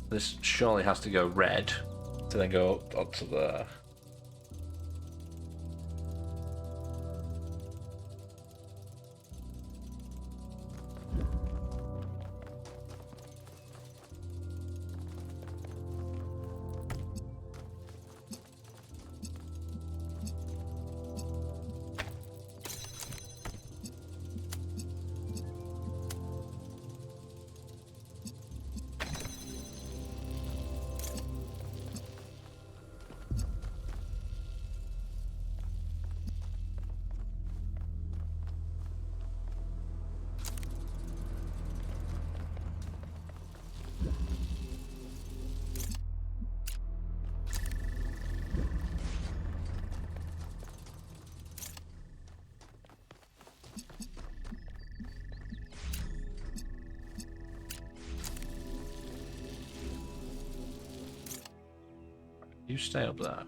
This surely has to go red to then go up onto there. You stay up there.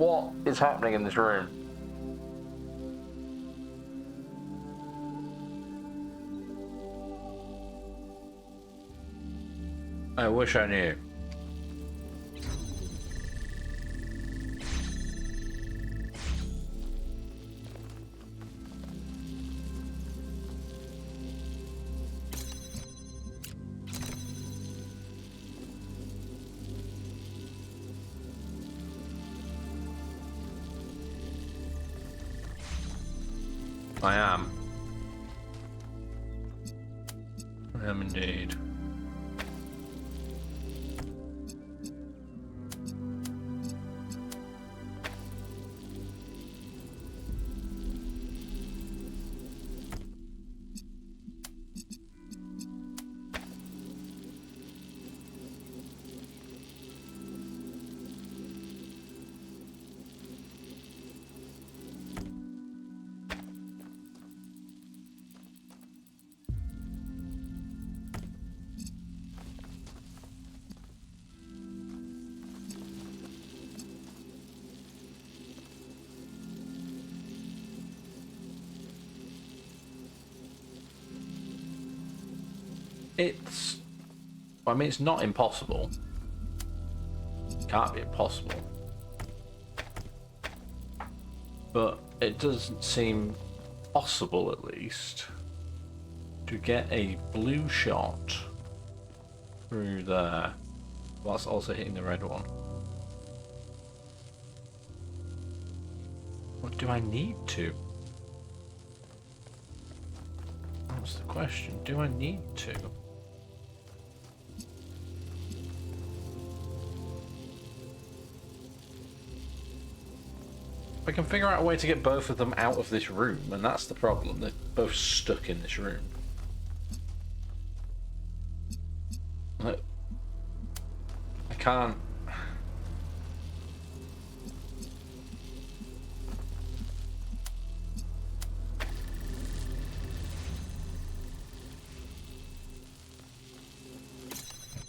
What is happening in this room? I wish I knew. I am. I am indeed. It's... I mean, it's not impossible. It can't be impossible. But it doesn't seem possible, at least, to get a blue shot through there whilst also hitting the red one. What do I need to? That's the question. Do I need to? I can figure out a way to get both of them out of this room, and that's the problem. They're both stuck in this room. I can't...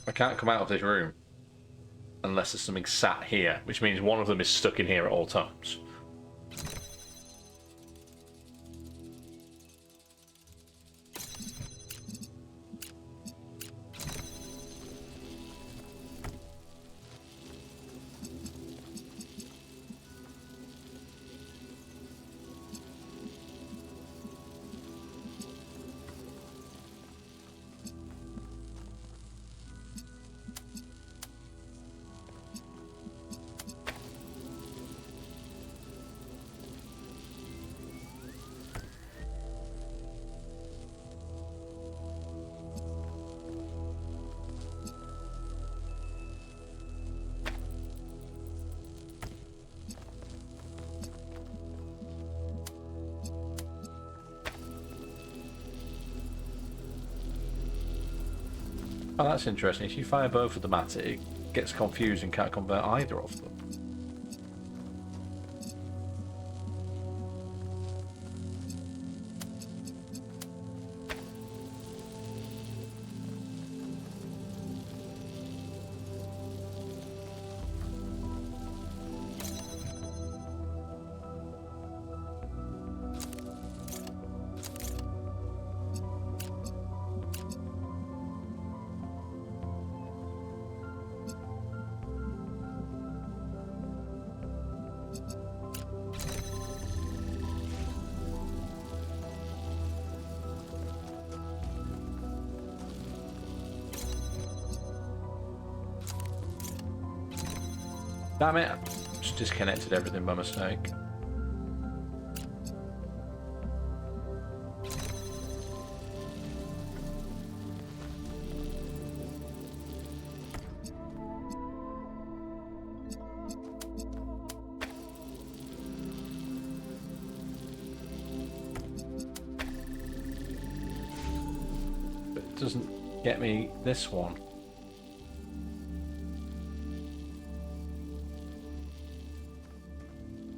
I can't come out of this room unless there's something sat here, which means one of them is stuck in here at all times. Oh, that's interesting. If you fire both of them at it, it gets confused and can't convert either of them. Damn it! Just disconnected everything by mistake. But it doesn't get me this one.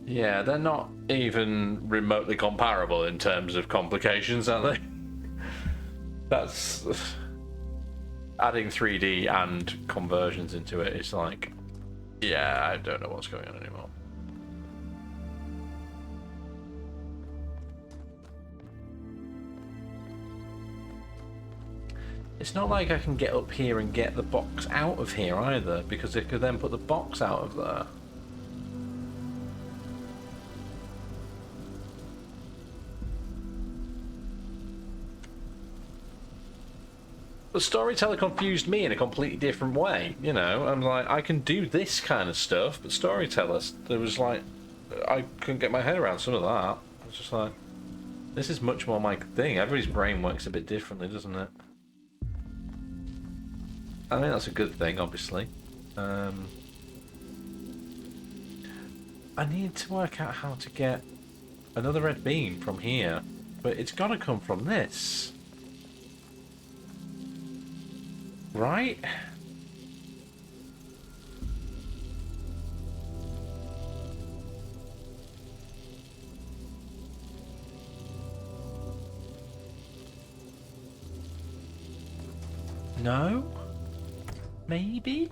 Yeah, they're not even remotely comparable in terms of complications, are they? That's... adding 3D and conversions into it, it's like... yeah, I don't know what's going on anymore. It's not like I can get up here and get the box out of here either, because they could then put the box out of there. The storyteller confused me in a completely different way, you know. I'm like, I can do this kind of stuff, but storyteller, there was like, I couldn't get my head around some of that. I was just like, this is much more my thing. Everybody's brain works a bit differently, doesn't it? I mean, that's a good thing, obviously. I need to work out how to get another red beam from here, but it's got to come from this. Right? No? Maybe?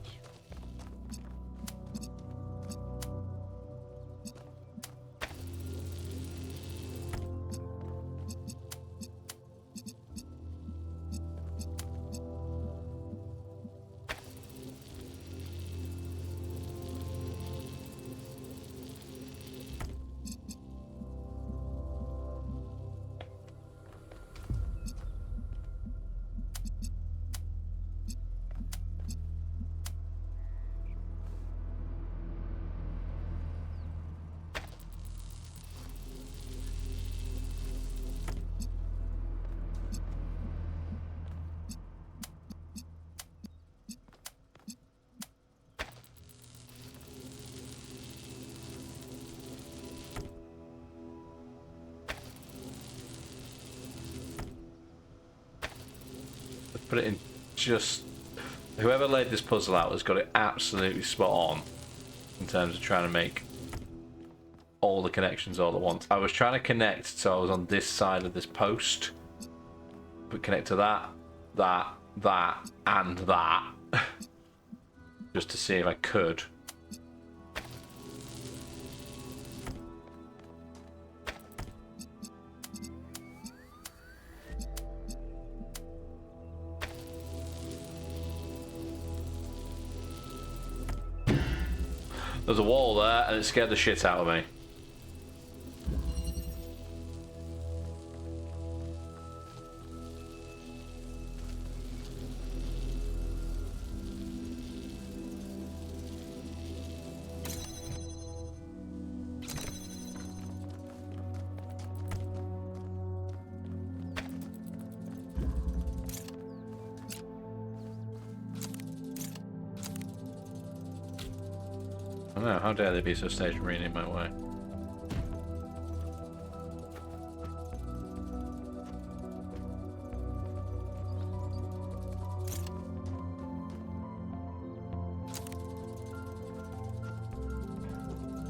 Put it in just... Whoever laid this puzzle out has got it absolutely spot on in terms of trying to make all the connections all at once. I was trying to connect, so I was on this side of this post, but connect to that, and that, just to see if I could. There's a wall there, and it scared the shit out of me. No, how dare they be so stationary in my way?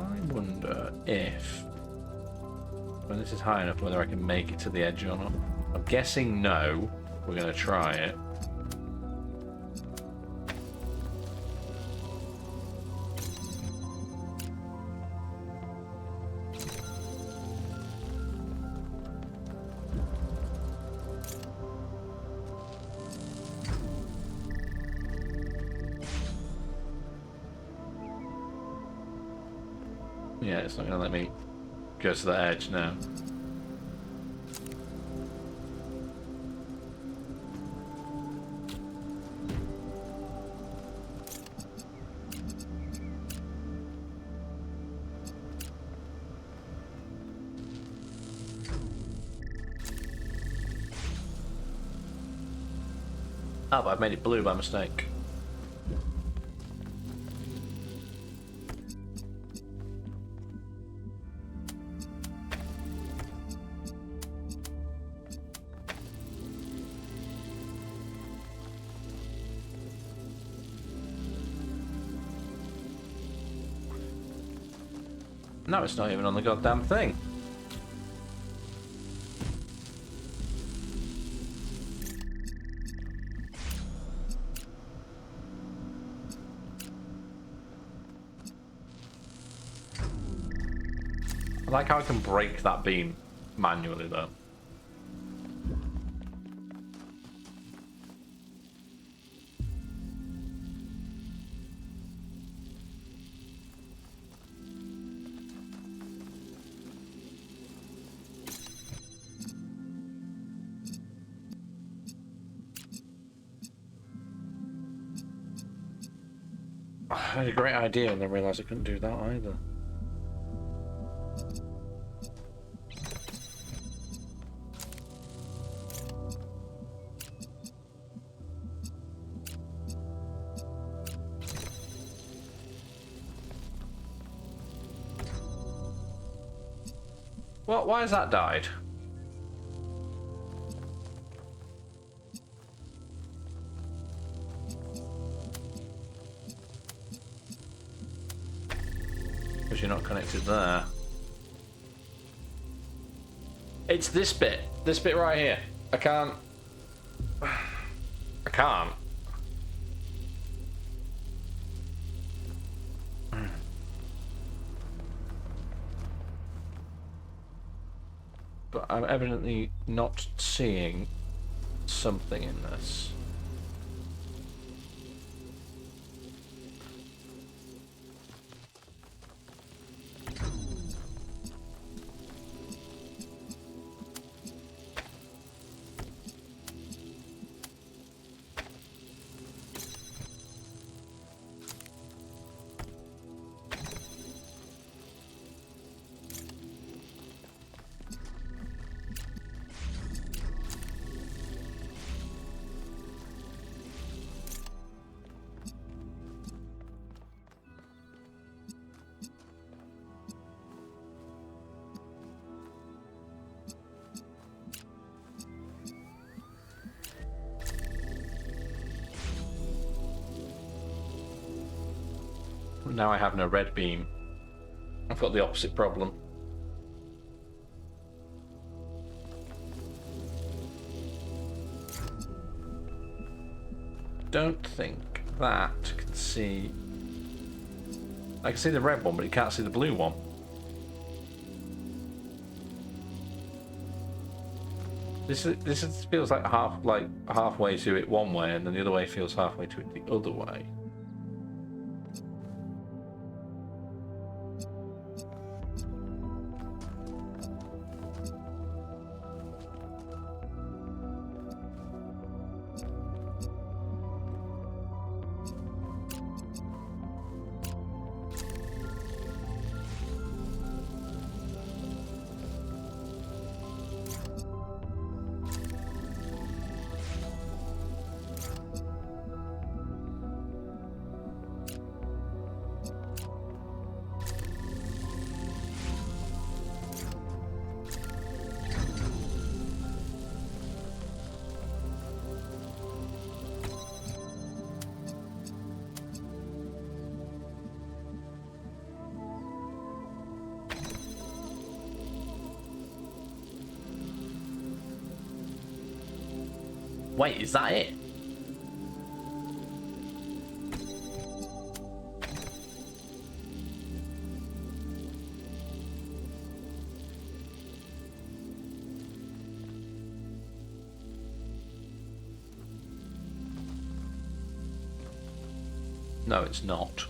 I wonder if, when this is high enough, whether I can make it to the edge or not. I'm guessing no. We're going to try it. Yeah, it's not going to let me go to the edge now. Oh, but I've made it blue by mistake. No, it's not even on the goddamn thing. I like how I can break that beam manually though. had a great idea and then realised I couldn't do that either. Well, why has that died? Because you're not connected there. It's this bit right here. I can't. I can't. But I'm evidently not seeing something in this. Now I have no red beam. I've got the opposite problem. Don't think that can see. I can see the red one, but you can't see the blue one. This feels like halfway to it one way, and then the other way feels halfway to it the other way. Wait, is that it? No, it's not.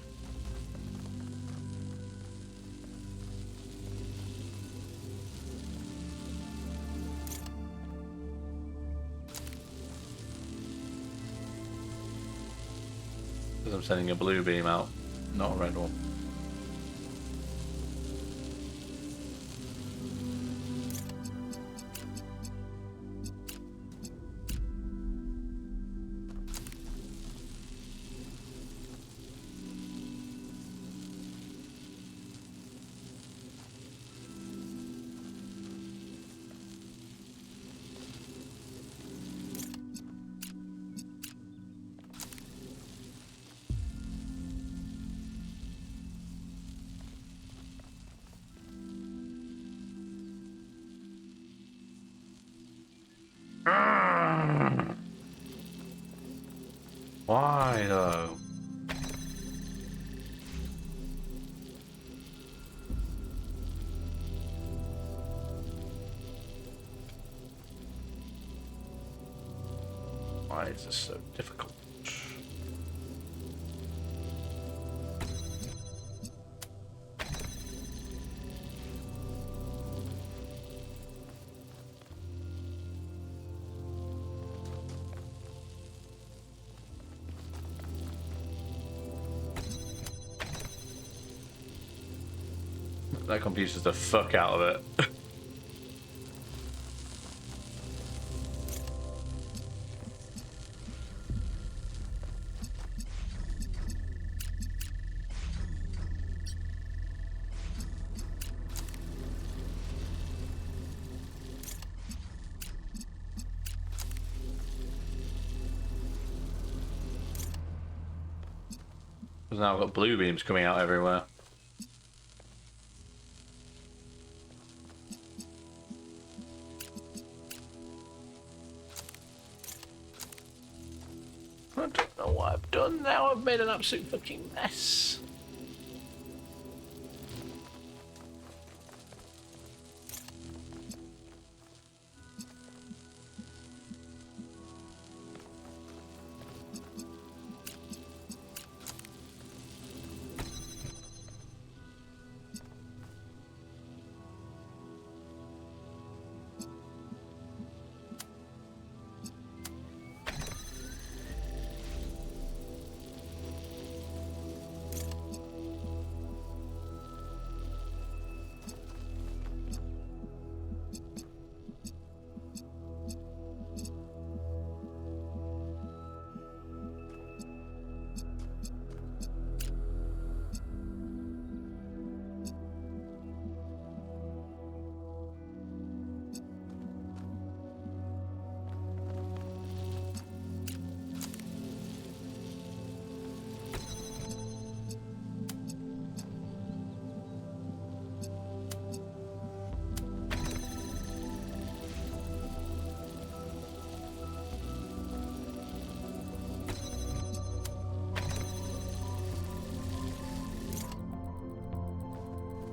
Because I'm sending a blue beam out, not a red one. Why though? Why is this so difficult? That confuses the fuck out of it. Because now I've got blue beams coming out everywhere. I don't know what I've done now. I've made an absolute fucking mess.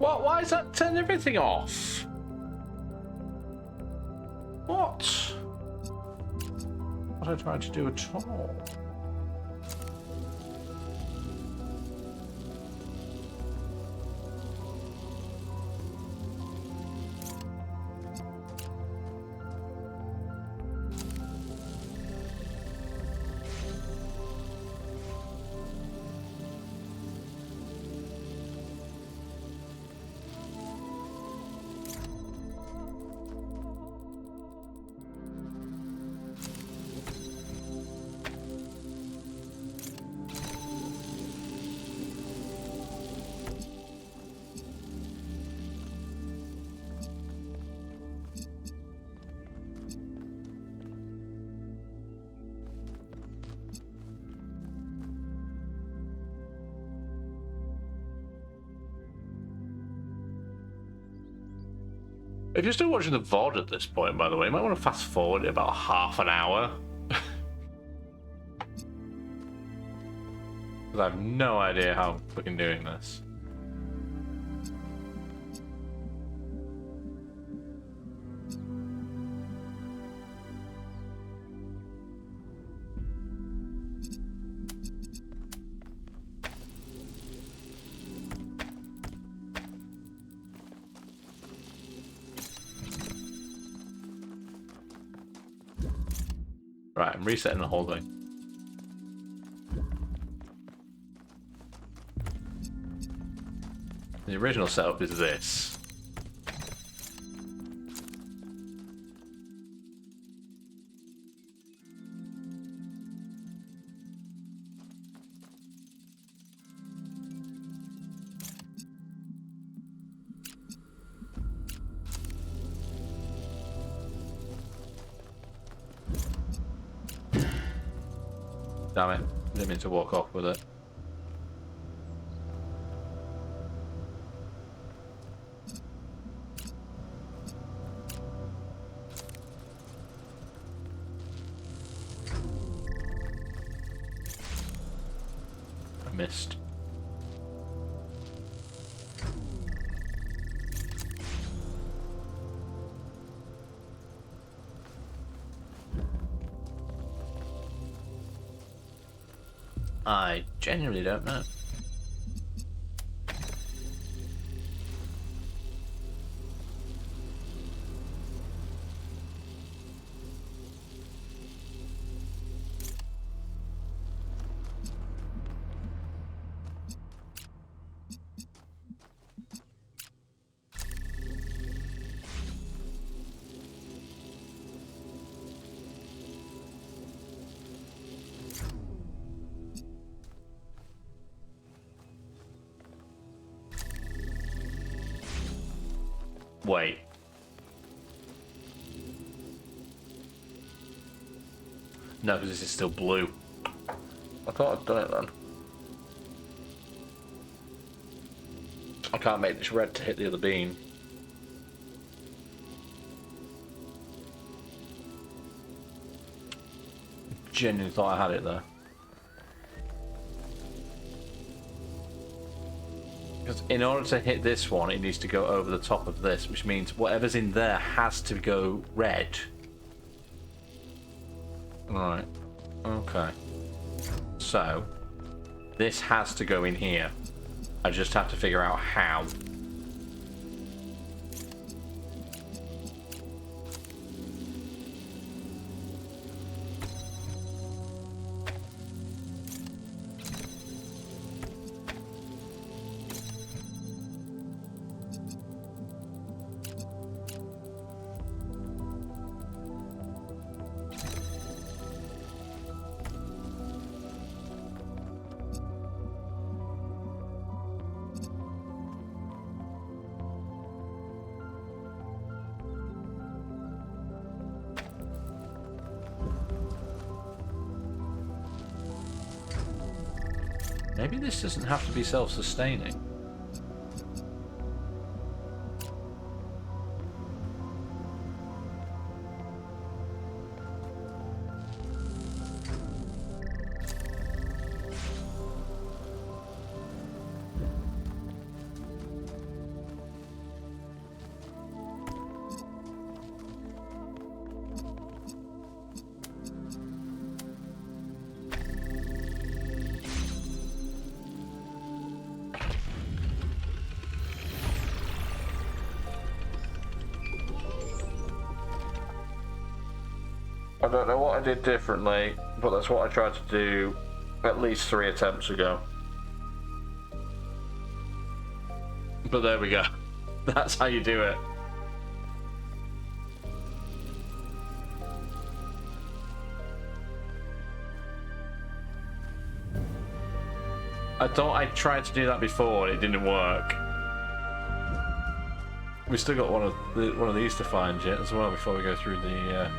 What? Why is that turning everything off? What? What am I trying to do at all? If you're still watching the VOD at this point, by the way, you might want to fast forward it about half an hour. Because I have no idea how I'm fucking doing this. Right, I'm resetting the whole thing. The original setup is this. Damn it, didn't mean to walk off with it. I missed. I genuinely don't know. Wait. No, because this is still blue. I thought I'd done it then. I can't make this red to hit the other beam. Genuinely thought I had it there. Because in order to hit this one, it needs to go over the top of this, which means whatever's in there has to go red. Right. Okay. So, this has to go in here. I just have to figure out how. Maybe this doesn't have to be self-sustaining. I don't know what I did differently, but that's what I tried to do at least 3 attempts ago. But there we go. That's how you do it. I thought I tried to do that before and it didn't work. We still got one of these to find yet as well before we go through the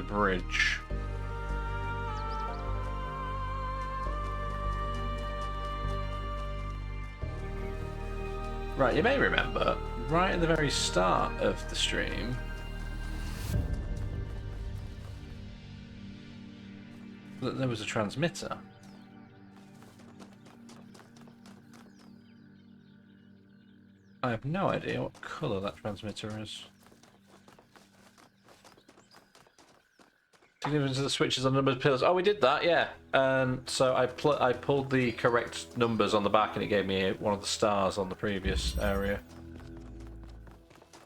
bridge. Right, you may remember, right at the very start of the stream, that there was a transmitter. I have no idea what colour that transmitter is. Significance of the switches on numbered pillars. Oh, we did that, yeah. So I pulled the correct numbers on the back, and it gave me one of the stars on the previous area.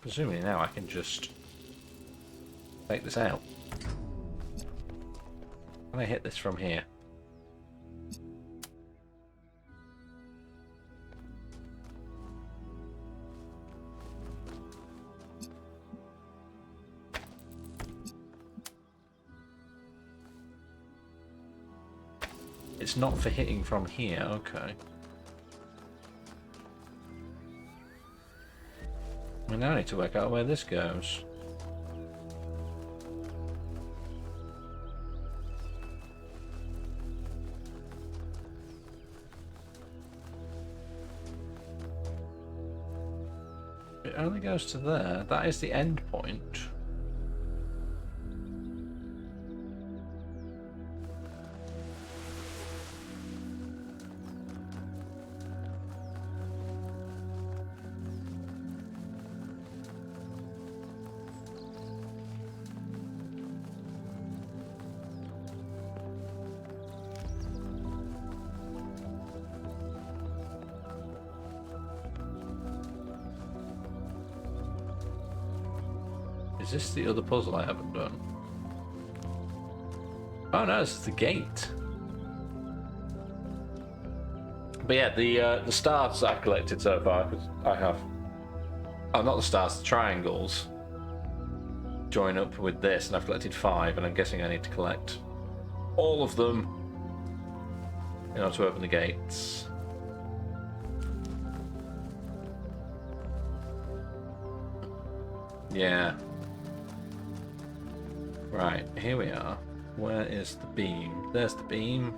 Presumably now I can just take this out. Can I hit this from here? It's not for hitting from here, okay. We now need to work out where this goes. It only goes to there. That is the end point. Is this the other puzzle I haven't done? Oh no, this is the gate. But yeah, the stars I've collected so far, because I have... Oh, not the stars, the triangles. Join up with this, and I've collected 5, and I'm guessing I need to collect all of them in order to open the gates. Yeah. Right, here we are. Where is the beam? There's the beam.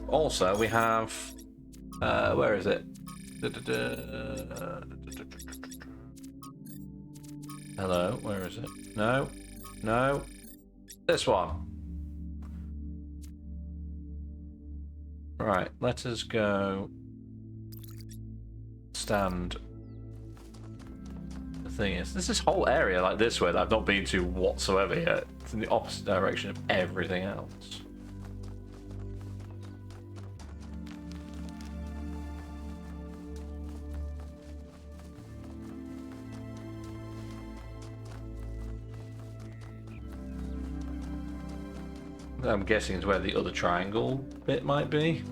Also, we have... where is it? Hello, where is it? No. No. This one. Right, let us go... stand... The thing is, there's this whole area like this way that I've not been to whatsoever yet. It's in the opposite direction of everything else. I'm guessing is where the other triangle bit might be.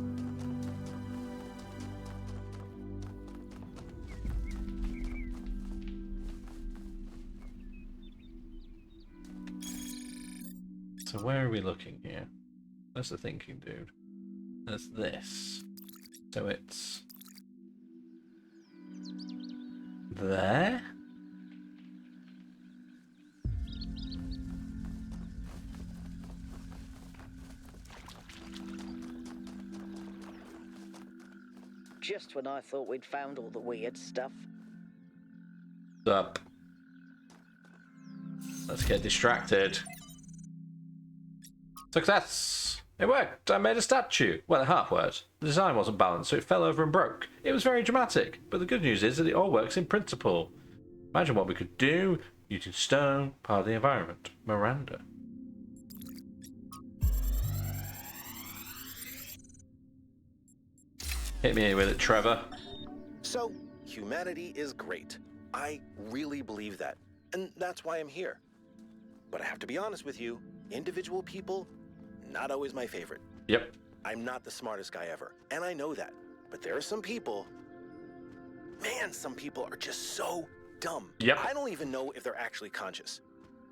So where are we looking here? That's the thinking, dude. There's this. So it's... there? Just when I thought we'd found all the weird stuff. Up. Let's get distracted. Success! It worked! I made a statue! Well, it half worked. The design wasn't balanced, so it fell over and broke. It was very dramatic, but the good news is that it all works in principle. Imagine what we could do using stone, part of the environment. Miranda. Hit me with it, Trevor. So, humanity is great. I really believe that, and that's why I'm here. But I have to be honest with you, individual people, not always my favorite. Yep. I'm not the smartest guy ever, and I know that. But there are some people, man, some people are just so dumb. Yep. I don't even know if they're actually conscious.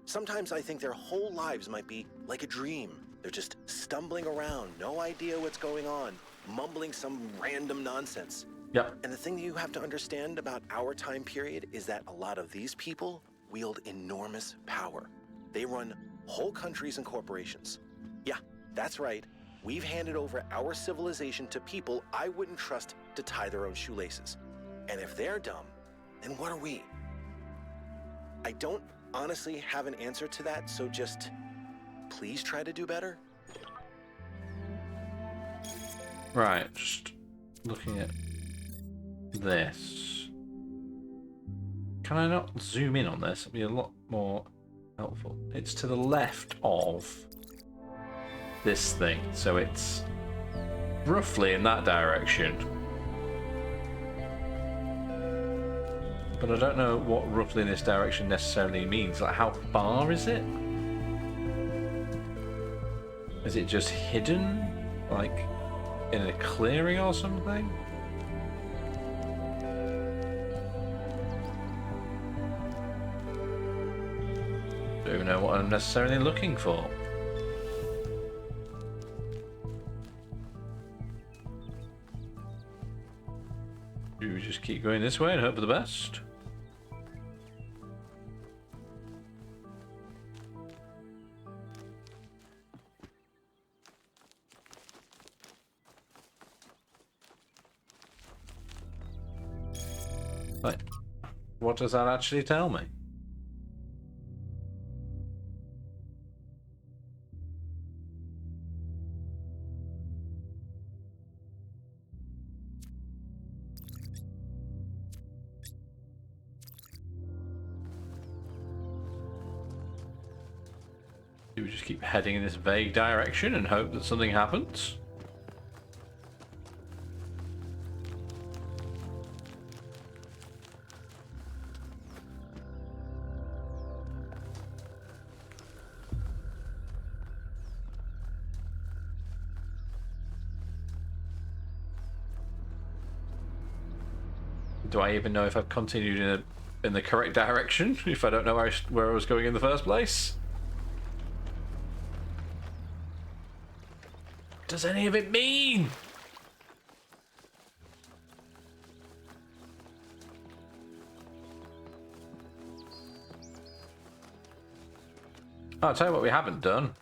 Sometimes I think their whole lives might be like a dream. They're just stumbling around, no idea what's going on, mumbling some random nonsense. Yep. And the thing that you have to understand about our time period is that a lot of these people wield enormous power. They run whole countries and corporations. Yeah, that's right. We've handed over our civilization to people I wouldn't trust to tie their own shoelaces. And if they're dumb, then what are we? I don't honestly have an answer to that, so just please try to do better. Right, just looking at this. Can I not zoom in on this? It'd be a lot more helpful. It's to the left of this thing, so it's roughly in that direction. But I don't know what roughly in this direction necessarily means. Like, how far is it? Is it just hidden? Like, in a clearing or something? Don't even know what I'm necessarily looking for. Do we just keep going this way and hope for the best? Like, what does that actually tell me? Do we just keep heading in this vague direction and hope that something happens? Do I even know if I've continued in the correct direction if I don't know where I was going in the first place? What does any of it mean? Oh, I'll tell you what we haven't done.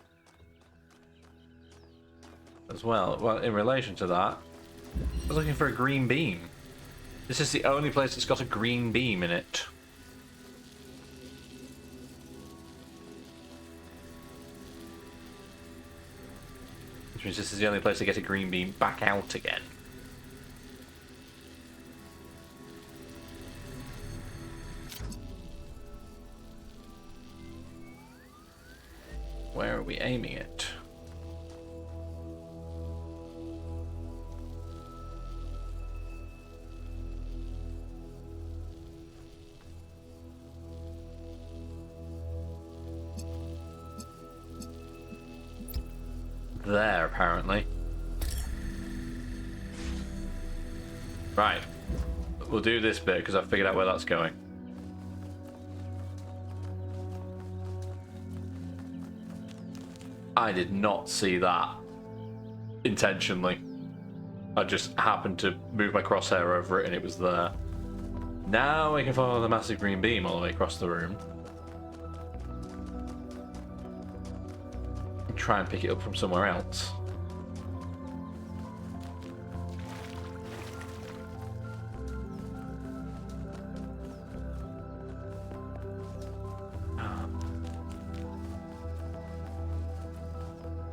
As well. Well, in relation to that, I was looking for a green beam. This is the only place that's got a green beam in it. Which means this is the only place to get a green beam back out again. Where are we aiming it? There, apparently. Right. We'll do this bit because I've figured out where that's going. I did not see that intentionally. I just happened to move my crosshair over it and it was there. Now we can follow the massive green beam all the way across the room. And try and pick it up from somewhere else.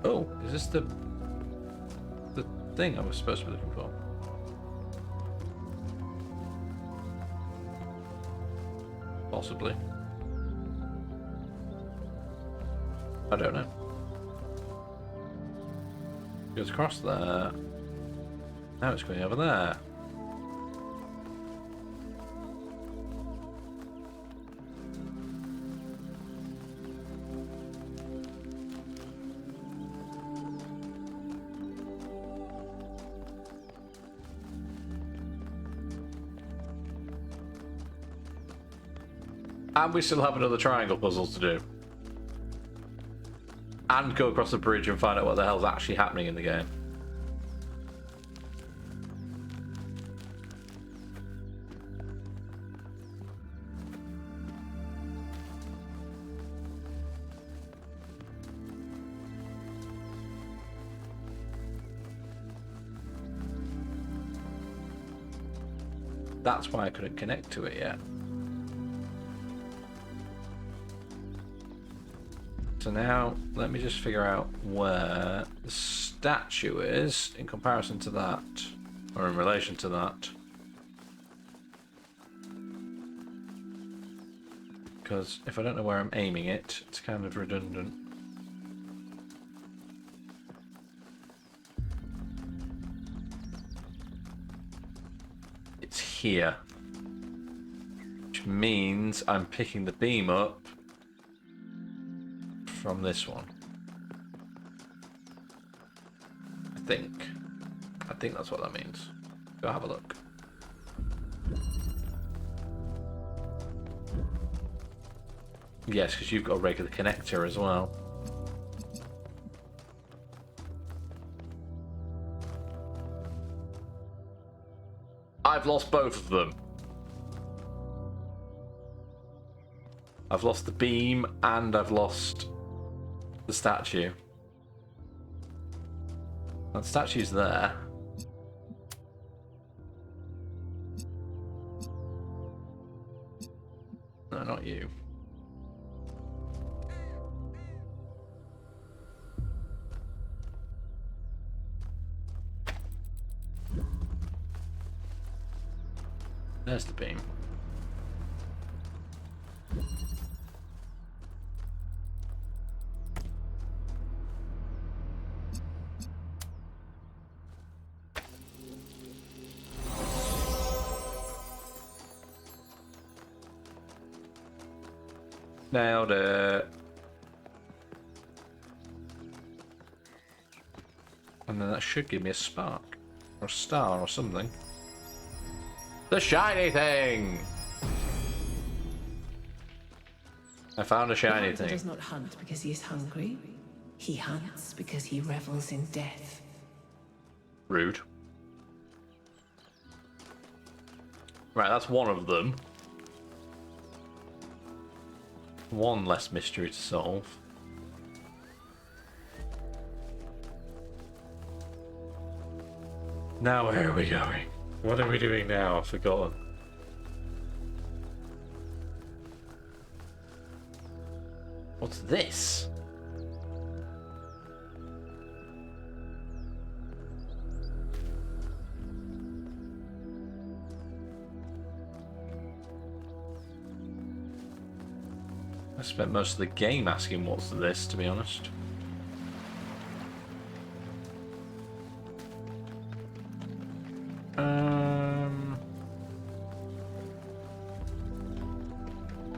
Oh, is this the thing I was supposed to be looking for? Possibly. I don't know. Goes across there. Now it's going over there. And we still have another triangle puzzle to do. And go across the bridge and find out what the hell's actually happening in the game. That's why I couldn't connect to it yet. So now, let me just figure out where the statue is in comparison to that, or in relation to that. Because if I don't know where I'm aiming it, it's kind of redundant. It's here. Which means I'm picking the beam up from this one. I think that's what that means. Go have a look. Yes, because you've got a regular connector as well. I've lost both of them. I've lost the beam and I've lost the statue. That statue's there. No, not you. There's the beam. Nailed it. And then that should give me a spark. Or a star or something. The shiny thing! I found a shiny The hunter thing. does not hunt because he is hungry. He hunts because he revels in death. Rude. Right, that's one of them. One less mystery to solve. Now where are we going? What are we doing now? I've forgotten. What's this? I spent most of the game asking what's this, to be honest.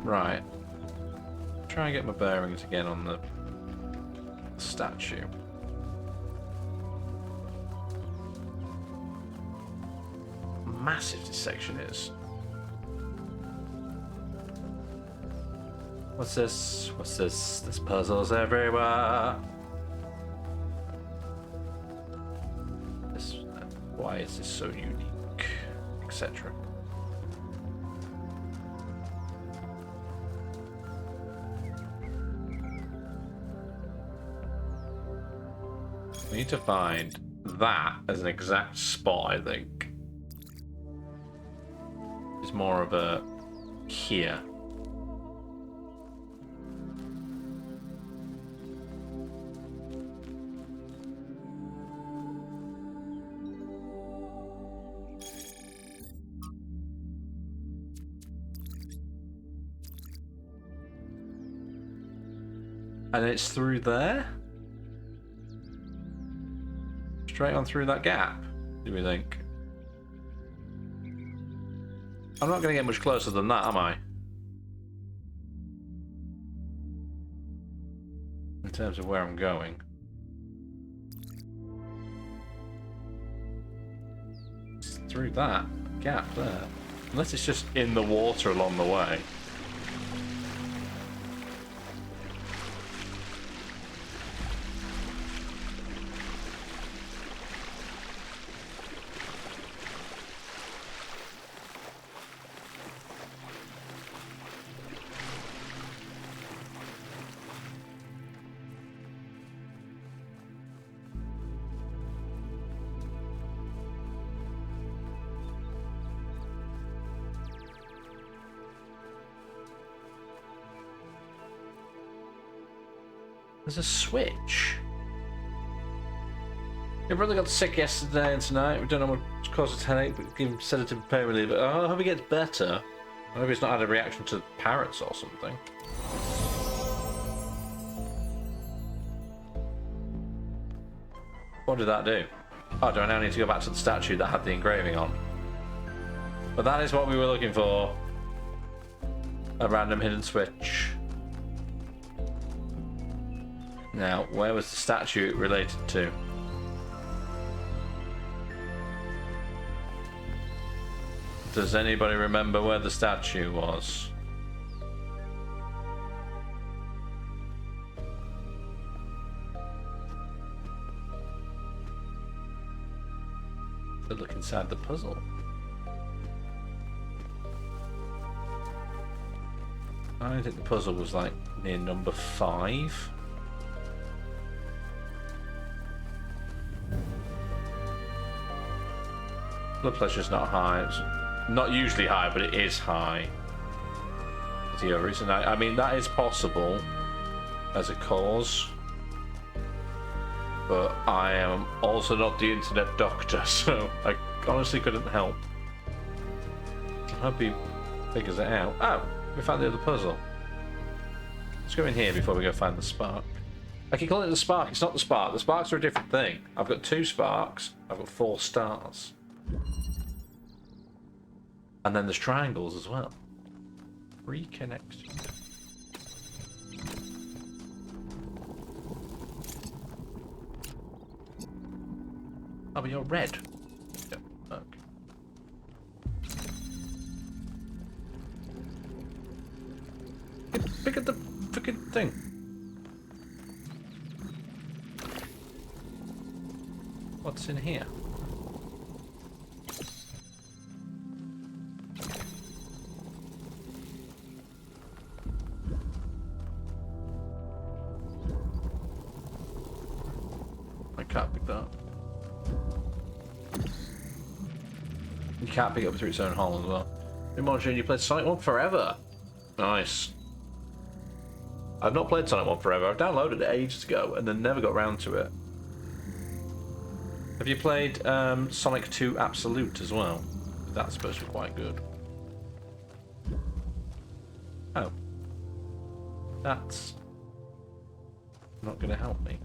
Right. Try and get my bearings again on the statue. Massive this section is. What's this? What's this? There's puzzles everywhere. This, why is this so unique? Etc. We need to find that as an exact spot, I think. It's more of a here. And it's through there? Straight on through that gap, do we think? I'm not going to get much closer than that, am I? In terms of where I'm going. It's through that gap there. Unless it's just in the water along the way. There's a switch. Your brother got sick yesterday and tonight. We don't know what's caused his headache, but give him sedative and pain reliever. Oh, I hope he gets better. I hope he's not had a reaction to parrots or something. What did that do? Oh, do I now need to go back to the statue that had the engraving on? But that is what we were looking for. A random hidden switch. Now, where was the statue related to? Does anybody remember where the statue was? Look inside the puzzle. I think the puzzle was like near number 5. Blood pressure's not high. It's not usually high, but it is high. The other reason, I mean, that is possible as a cause, but I am also not the internet doctor, so I honestly couldn't help. I hope he figures it out. Oh, we found the other puzzle. Let's go in here before we go find the spark. I keep calling it the spark. It's not the spark. The sparks are a different thing. I've got 2 sparks. I've got 4 stars. And then there's triangles as well. Reconnect. Oh, but you're red. Yep. Okay. Pick at the freaking thing. What's in here? I can't pick that up. can't pick it up through its own hole as well. In Monitoring, you played Sonic 1 Forever. Nice. I've not played Sonic 1 Forever. I've downloaded it ages ago and then never got round to it. Have you played Sonic 2 Absolute as well? That's supposed to be quite good. Oh. That's not going to help me.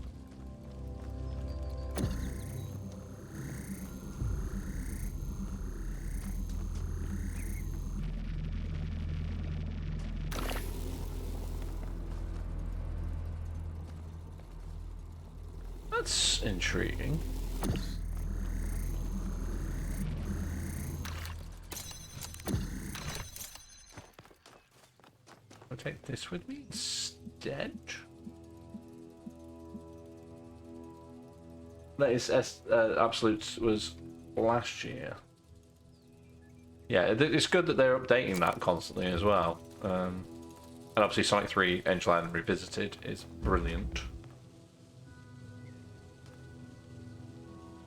That's intriguing. I'll take this with me instead. Latest Absolute was last year. Yeah, it's good that they're updating that constantly as well. And obviously Sonic 3 Edgeland Revisited is brilliant.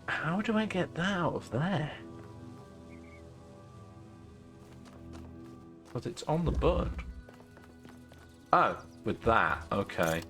How do I get that out of there? Because it's on the button. Oh, with that, okay.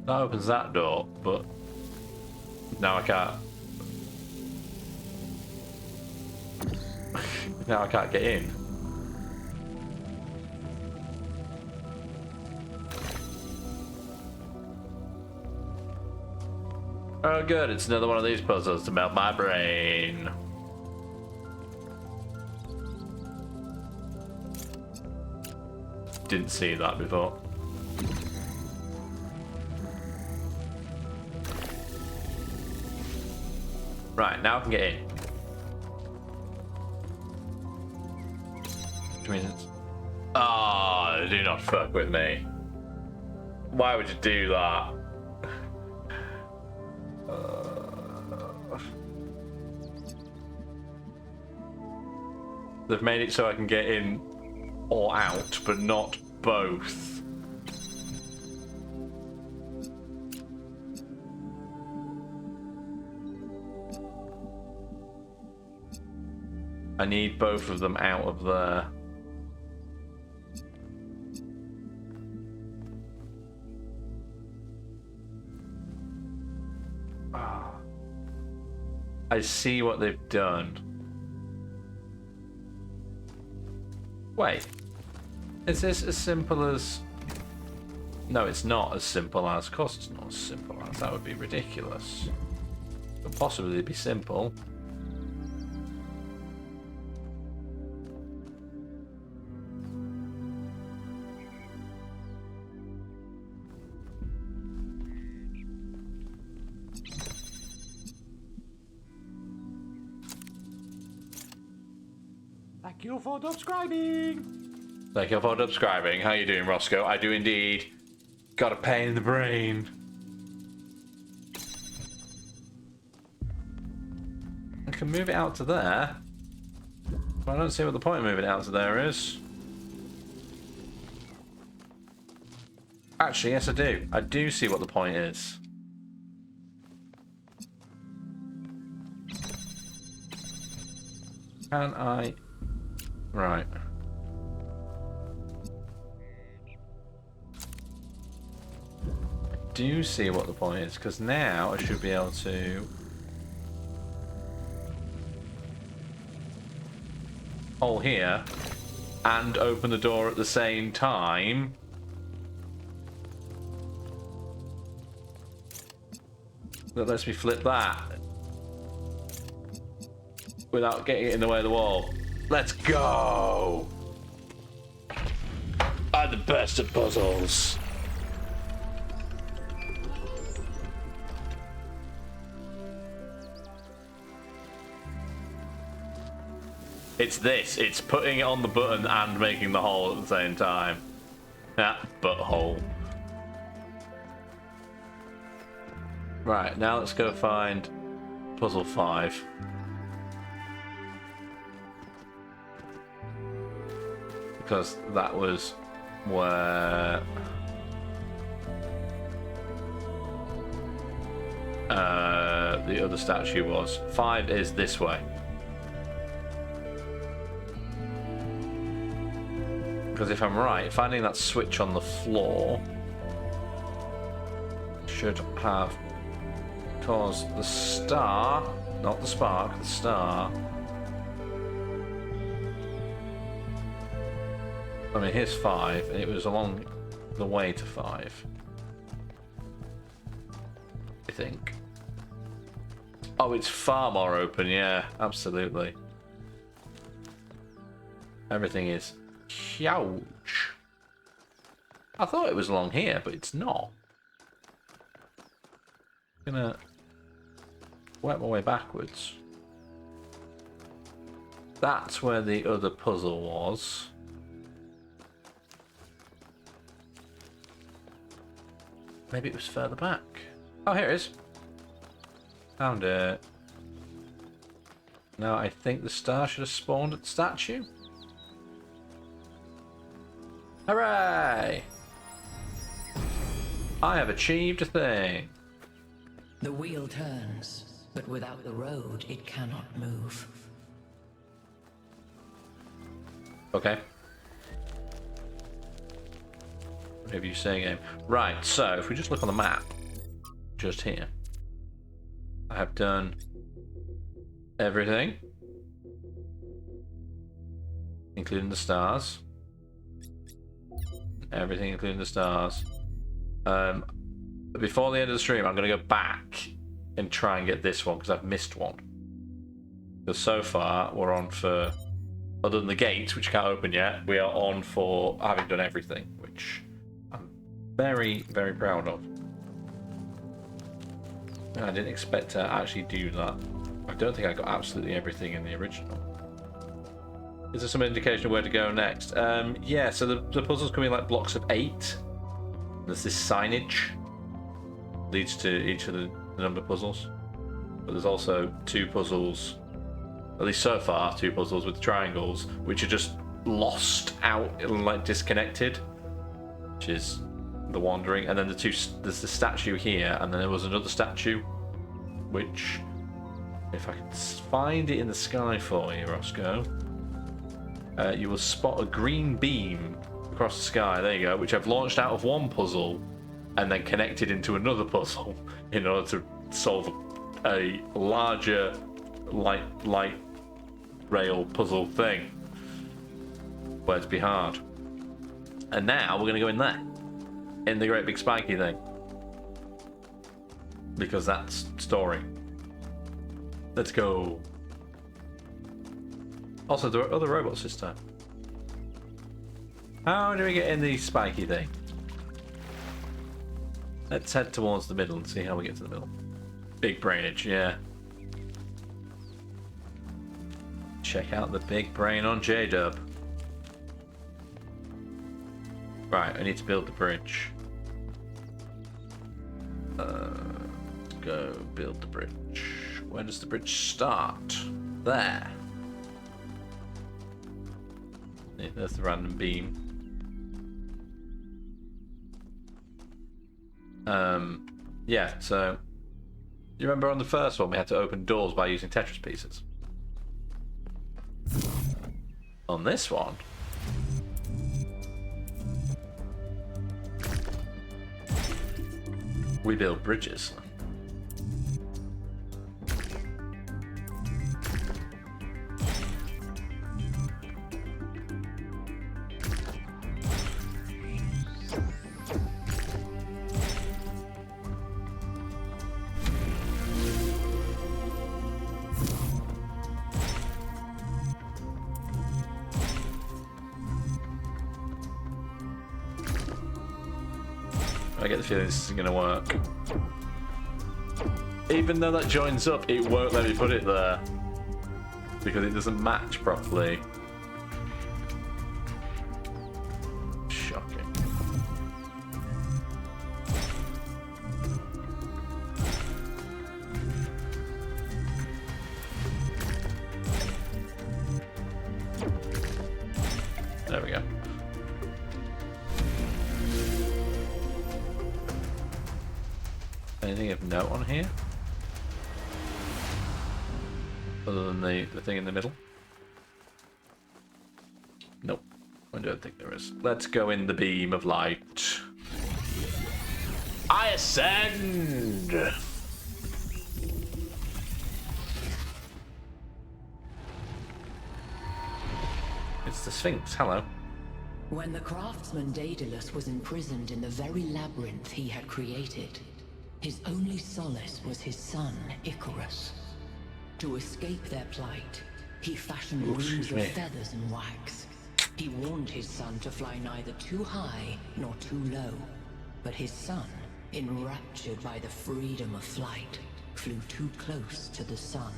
That opens that door, but now I can't. Now I can't get in. Oh good, it's another one of these puzzles to melt my brain. Didn't see that before. Right, now I can get in. Which means it's... Oh, do not fuck with me. Why would you do that? They've made it so I can get in or out, but not both. I need both of them out of there. I see what they've done. Wait. Is this as simple as... No, it's not as simple as... Of course it's not as simple as. That would be ridiculous. It could possibly be simple. Thank you for subscribing. Thank you for subscribing. How you doing, Roscoe? I do indeed. Got a pain in the brain. I can move it out to there. But I don't see what the point of moving it out to there is. Actually, yes I do. I do see what the point is. Can I... Right. I do see what the point is, because now I should be able to hole here and open the door at the same time. That lets me flip that without getting it in the way of the wall. Let's go! I'm the best at puzzles. It's this. It's putting it on the button and making the hole at the same time. That butthole. Right, now let's go find puzzle 5. Because that was where the other statue was. 5 is this way. Because if I'm right, finding that switch on the floor should have caused the star, not the spark, the star. I mean, here's 5, and it was along the way to 5. I think. Oh, it's far more open, yeah, absolutely. Everything is huge. I thought it was along here, but it's not. I'm gonna work my way backwards. That's where the other puzzle was. Maybe it was further back. Oh, here it is. Found it. Now I think the star should have spawned at the statue. Hooray! I have achieved a thing. The wheel turns, but without the road, it cannot move. Okay. Whatever you say, game. Right, so if we just look on the map, just here, I have done everything, including the stars. Everything, including the stars. Before the end of the stream, I'm going to go back and try and get this one because I've missed one. Because so far, we're on for, other than the gates, which can't open yet, we are on for having done everything, which I'm very, very proud of. I didn't expect to actually do that. I don't think I got absolutely everything in the original. Is there some indication of where to go next? Yeah, so the puzzles come in like blocks of 8. There's this signage leads to each of the number puzzles. But there's also 2 puzzles, at least so far, 2 puzzles with triangles, which are just lost out, like disconnected, which is the wandering. And then there's the statue here, and then there was another statue, which, if I can find it in the sky for you, Roscoe, you will spot a green beam across the sky. There you go, which I've launched out of one puzzle and then connected into another puzzle in order to solve a larger light rail puzzle thing where to be hard. And now we're going to go in there, in the great big spiky thing, because that's story. Let's go. Also, there are other robots this time. How do we get in the spiky thing? Let's head towards the middle and see how we get to the middle. Big brainage, yeah. Check out the big brain on J-Dub. Right, I need to build the bridge. Let's go build the bridge. Where does the bridge start? There. Yeah, there's the random beam. Yeah, so you remember on the first one we had to open doors by using Tetris pieces? On this one, we build bridges. I get the feeling this isn't going to work. Even though that joins up, it won't let me put it there. because it doesn't match properly. Shocking. There we go. Anything of note on here? Other than the thing in the middle? Nope. I don't think there is. Let's go in the beam of light. I ascend! It's the Sphinx, hello. When the craftsman Daedalus was imprisoned in the very labyrinth he had created, his only solace was his son, Icarus. To escape their plight, he fashioned wings of feathers and wax. He warned his son to fly neither too high nor too low, but his son, enraptured by the freedom of flight, flew too close to the sun.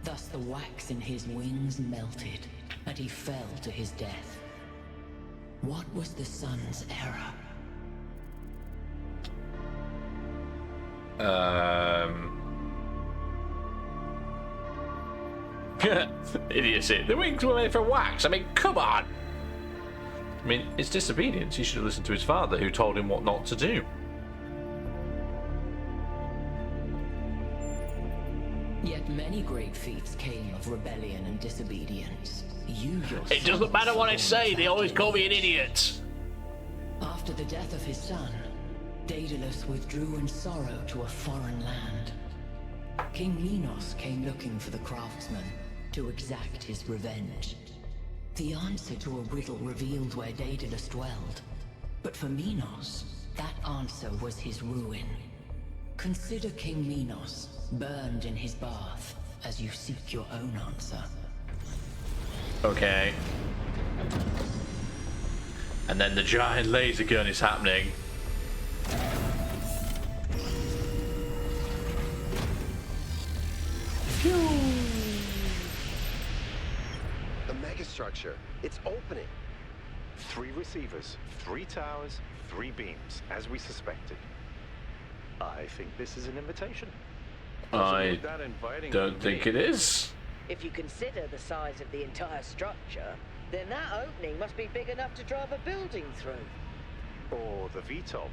Thus the wax in his wings melted, and he fell to his death. What was the sun's error? Idiocy. The wings were made for wax. I mean, come on. I mean, it's disobedience. He should have listened to his father, who told him what not to do. Yet many great feats came of rebellion and disobedience. You yourself... It doesn't matter what I say. They always call me an idiot. After the death of his son, Daedalus withdrew in sorrow to a foreign land. King Minos came looking for the craftsman to exact his revenge. The answer to a riddle revealed where Daedalus dwelled, but for Minos, that answer was his ruin. Consider King Minos, burned in his bath, as you seek your own answer. Okay. And then the giant laser gun is happening. The megastructure. It's opening. 3 receivers, 3 towers, 3 beams, as we suspected. I think this is an invitation. I That inviting don't to think me. it is. If you consider the size of the entire structure, then that opening must be big enough to drive a building through. Or the VTOL.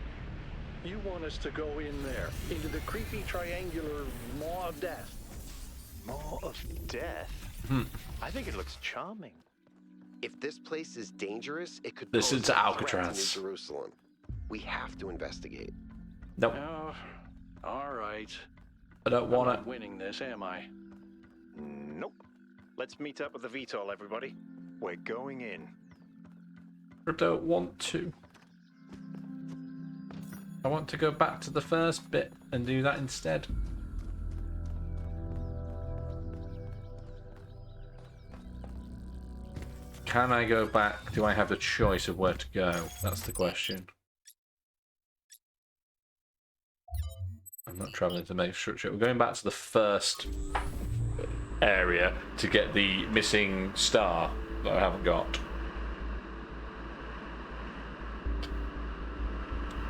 You want us to go in there, into the creepy triangular maw of death. Maw of death? I think it looks charming. If this place is dangerous, it could Listen pose to a threat Alcatraz. to New Jerusalem. We have to investigate. Nope. Oh, all right. I don't I'm want not it. winning this, am I? Nope. Let's meet up with the VTOL, everybody. We're going in. I don't want to. I want to go back to the first bit and do that instead. Can I go back? Do I have the choice of where to go? That's the question. I'm not traveling to make structure. We're going back to the first area to get the missing star that I haven't got.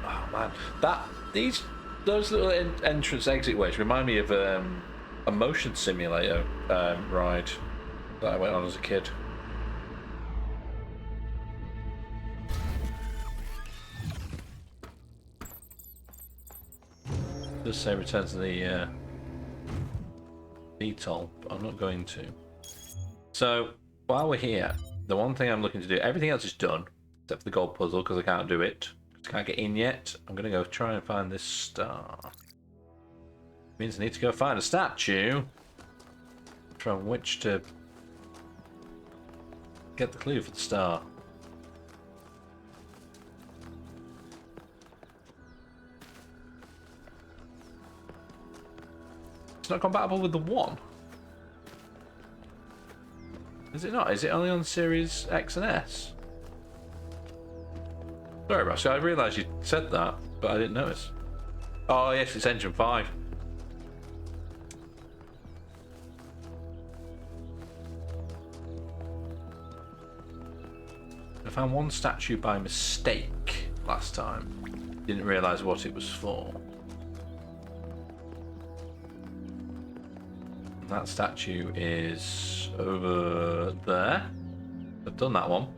Oh man, those little entrance exit ways remind me of a motion simulator ride that I went on as a kid. It does say return to the VTOL, but I'm not going to. So while we're here, the one thing I'm looking to do, everything else is done except for the gold puzzle because I can't do it. I can't get in yet. I'm gonna go try and find this star. Means I need to go find a statue from which to get the clue for the star. It's not compatible with the 1. Is it not? Is it only on Series X and S? Sorry, Rascal, I realised you said that, but I didn't notice. Oh yes, it's Engine 5. found one statue by mistake last time. Didn't realise what it was for. That statue is over there. I've done that one.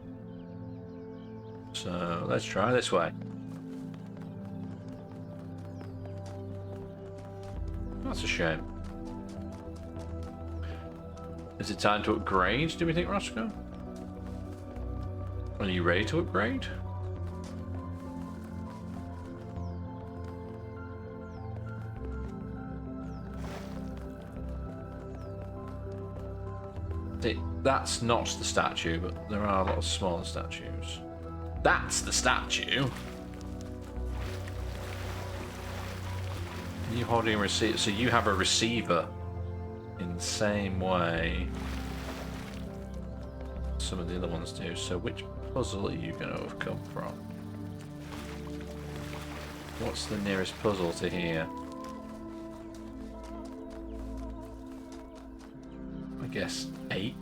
So let's try this way. That's a shame. Is it time to upgrade, do we think, Roscoe? Are you ready to upgrade? That's not the statue, but there are a lot of smaller statues. That's the statue! You holding a receiver, so you have a receiver in the same way some of the other ones do. So which puzzle are you going to have come from? What's the nearest puzzle to here? I guess 8.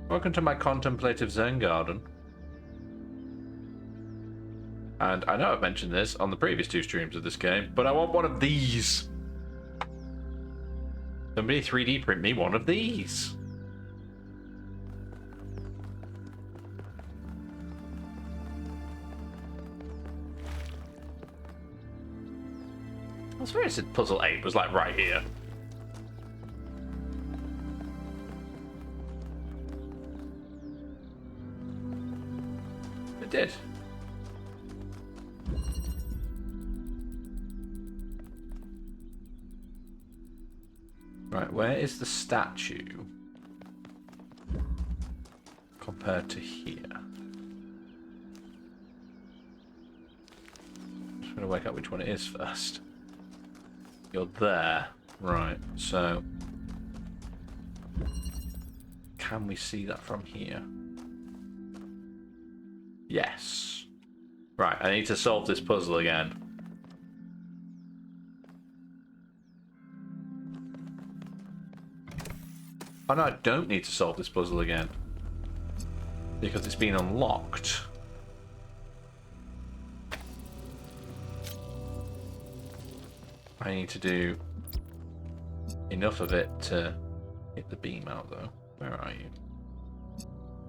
Welcome to my contemplative Zen garden. And I know I've mentioned this on the previous 2 streams of this game, but I want one of these. Somebody 3D print me one of these. I swear it said puzzle 8 was like right here. It did. Right, where is the statue compared to here? Just gonna work out which one it is first. You're there. Right, so can we see that from here? Yes. Right, I need to solve this puzzle again. Oh no, I don't need to solve this puzzle again. Because it's been unlocked. I need to do enough of it to hit the beam out though. Where are you?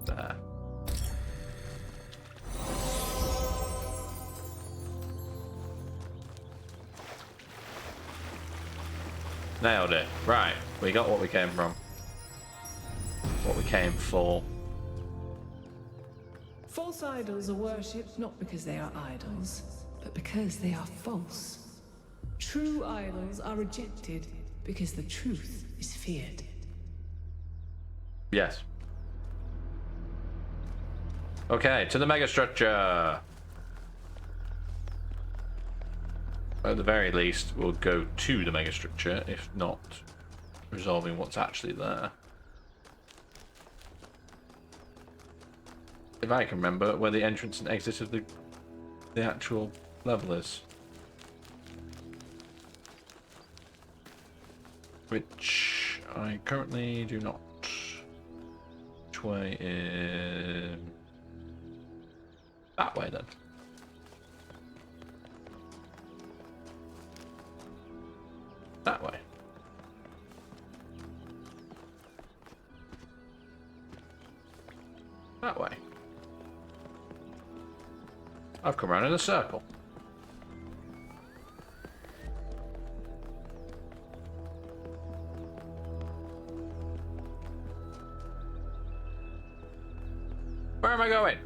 There. Nailed it. Right, we got what we came from. What we came for. False idols are worshipped not because they are idols, but because they are false. True idols are rejected because the truth is feared. Yes. Okay, to the megastructure. At the very least, we'll go to the megastructure, if not resolving what's actually there. If I can remember where the entrance and exit of the actual level is. Which I currently do not. Which way is... that way then. That way. That way. I've come around in a circle. Where am I going?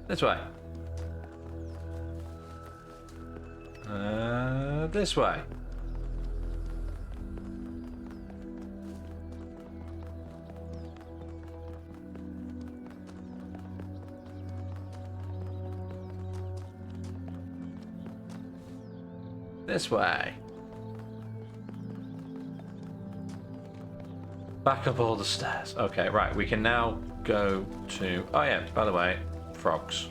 This way. This way. This way. Back up all the stairs. Okay, right. We can now go to... oh yeah, by the way, frogs.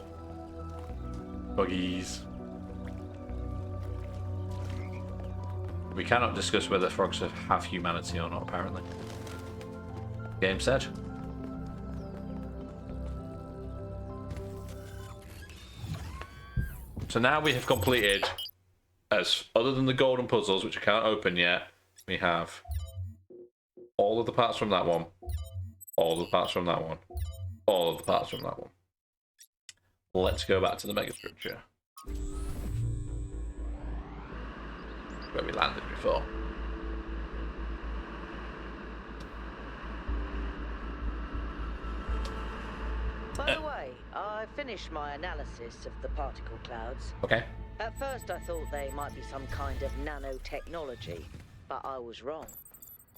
Buggies. We cannot discuss whether frogs have humanity or not, apparently. Game said. So now we have completed, as other than the golden puzzles, which I can't open yet, we have all of the parts from that one, all of the parts from that one, all of the parts from that one. Let's go back to the megastructure, where we landed before. By the way, I finished my analysis of the particle clouds. Okay. At first I thought they might be some kind of nanotechnology, but I was wrong.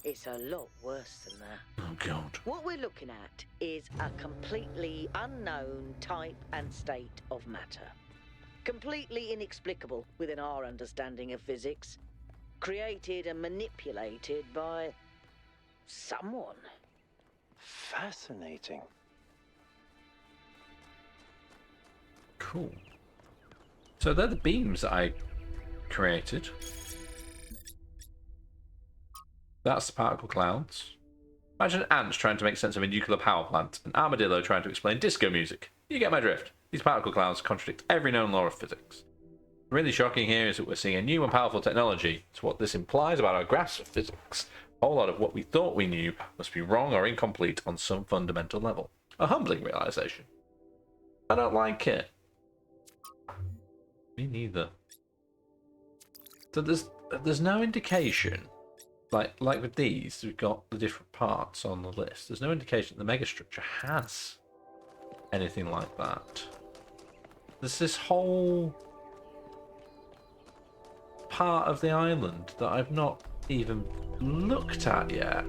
It's a lot worse than that. Oh, God. What we're looking at is a completely unknown type and state of matter. Completely inexplicable within our understanding of physics. Created and manipulated by someone. Fascinating. Cool. So they're the beams that I created. That's the particle clouds. Imagine ants trying to make sense of a nuclear power plant, and armadillo trying to explain disco music. You get my drift. These particle clouds contradict every known law of physics. What's really shocking here is that we're seeing a new and powerful technology. It's what this implies about our grasp of physics. A whole lot of what we thought we knew must be wrong or incomplete on some fundamental level. A humbling realization. I don't like it. Me neither. So there's no indication, like with these, we've got the different parts on the list. There's no indication the megastructure has anything like that. There's this whole part of the island that I've not even looked at yet.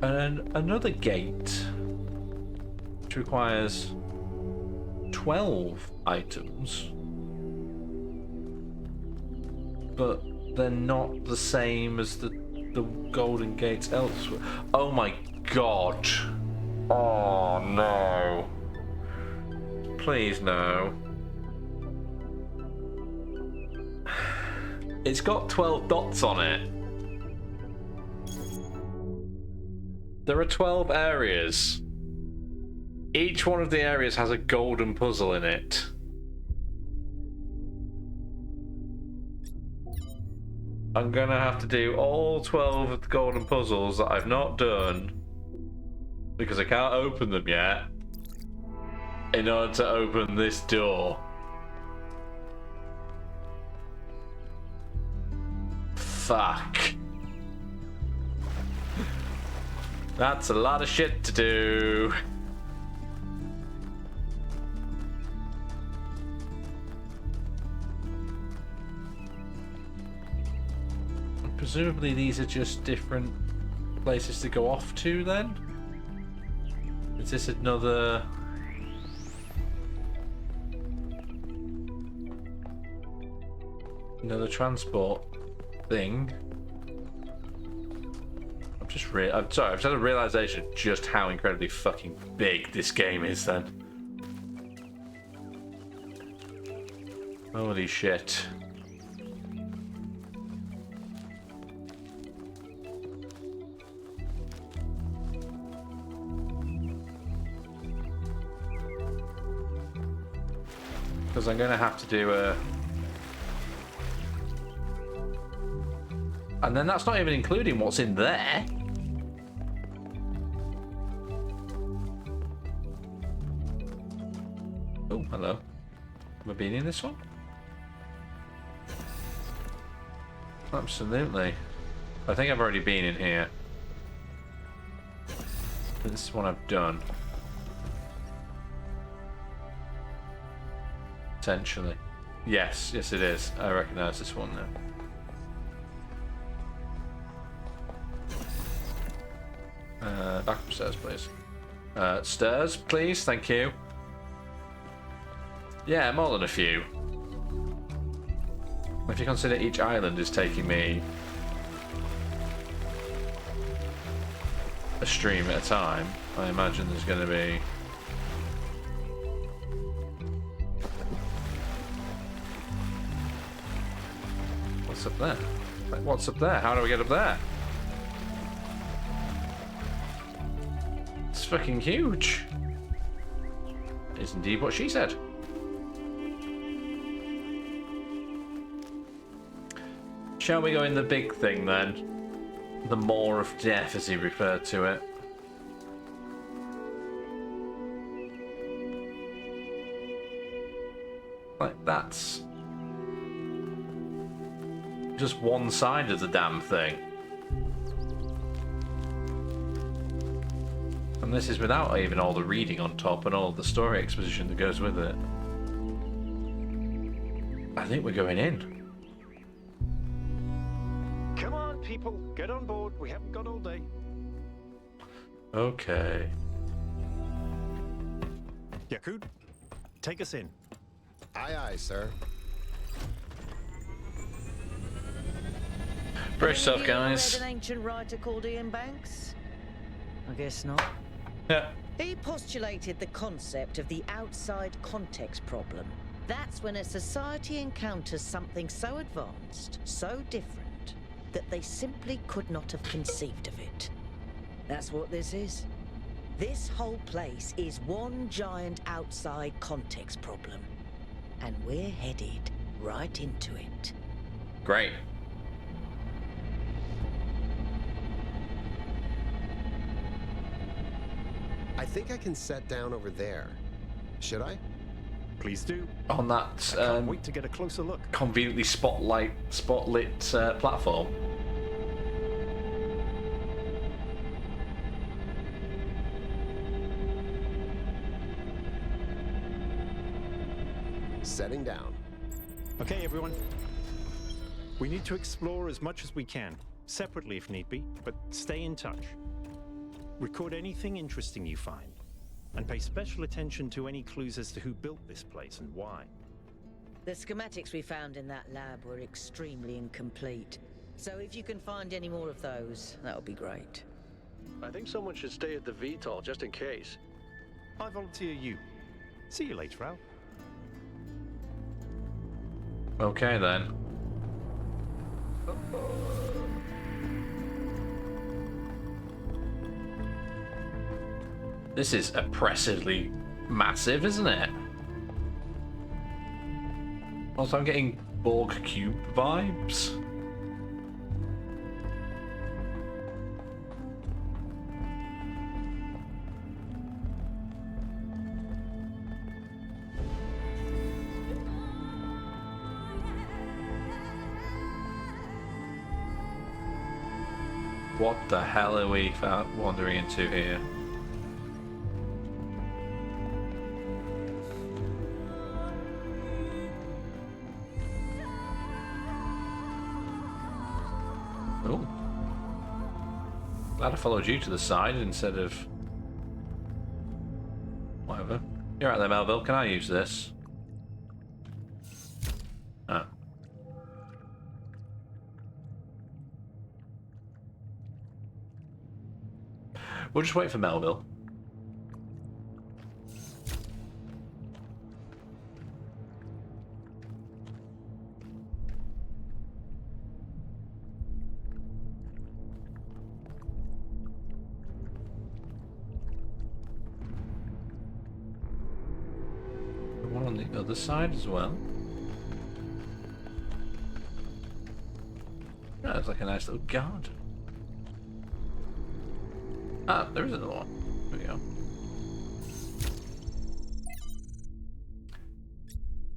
And another gate which requires 12 items, but they're not the same as the golden gates elsewhere. Oh my God. Oh no. Please no. It's got 12 dots on it. There are 12 areas. Each one of the areas has a golden puzzle in it. I'm gonna have to do all 12 of the golden puzzles that I've not done because I can't open them yet in order to open this door. Fuck. That's a lot of shit to do. Presumably these are just different places to go off to then? Is this another... another transport thing? I'm sorry, I've had a realization of just how incredibly fucking big this game is then. Holy shit. Because I'm going to have to do a... And then that's not even including what's in there. Oh, hello. Have I been in this one? Absolutely. I think I've already been in here. This is one I've done. Potentially. Yes, yes it is. I recognise this one now. Back upstairs, please. Stairs, please, thank you. Yeah, more than a few. If you consider each island is taking me a stream at a time, I imagine there's going to be... What's up there? What's up there? How do we get up there? It's fucking huge. Is indeed what she said. Shall we go in the big thing then? The Maw of Death, as he referred to it. Like, that's just one side of the damn thing. And this is without even all the reading on top and all the story exposition that goes with it. I think we're going in. Come on, people, get on board. We haven't got all day. Okay. Yakut, take us in. Aye, aye, sir. Brace yourself, Have guys. you read an ancient writer called Ian Banks? I guess not. Yeah. He postulated the concept of the outside context problem. That's when a society encounters something so advanced, so different, that they simply could not have conceived of it. That's what this is. This whole place is one giant outside context problem. And we're headed right into it. Great. I think I can set down over there. Should I? Please do. On that Can't wait to get a closer look. conveniently spotlit platform. Setting down. Okay, everyone. We need to explore as much as we can, separately if need be, but stay in touch. Record anything interesting you find, and pay special attention to any clues as to who built this place and why. The schematics we found in that lab were extremely incomplete. So if you can find any more of those, that would be great. I think someone should stay at the VTOL just in case. I volunteer you. See you later, Al. Okay then. This is oppressively massive, isn't it? Also, I'm getting Borg Cube vibes. What the hell are we wandering into here? Oh. Glad I followed you to the side instead of... whatever. You're right there, Melville. Can I use this? Oh. We'll just wait for Melville. The one on the other side as well. Oh, it's like a nice little garden. Ah, there is another one. There we go.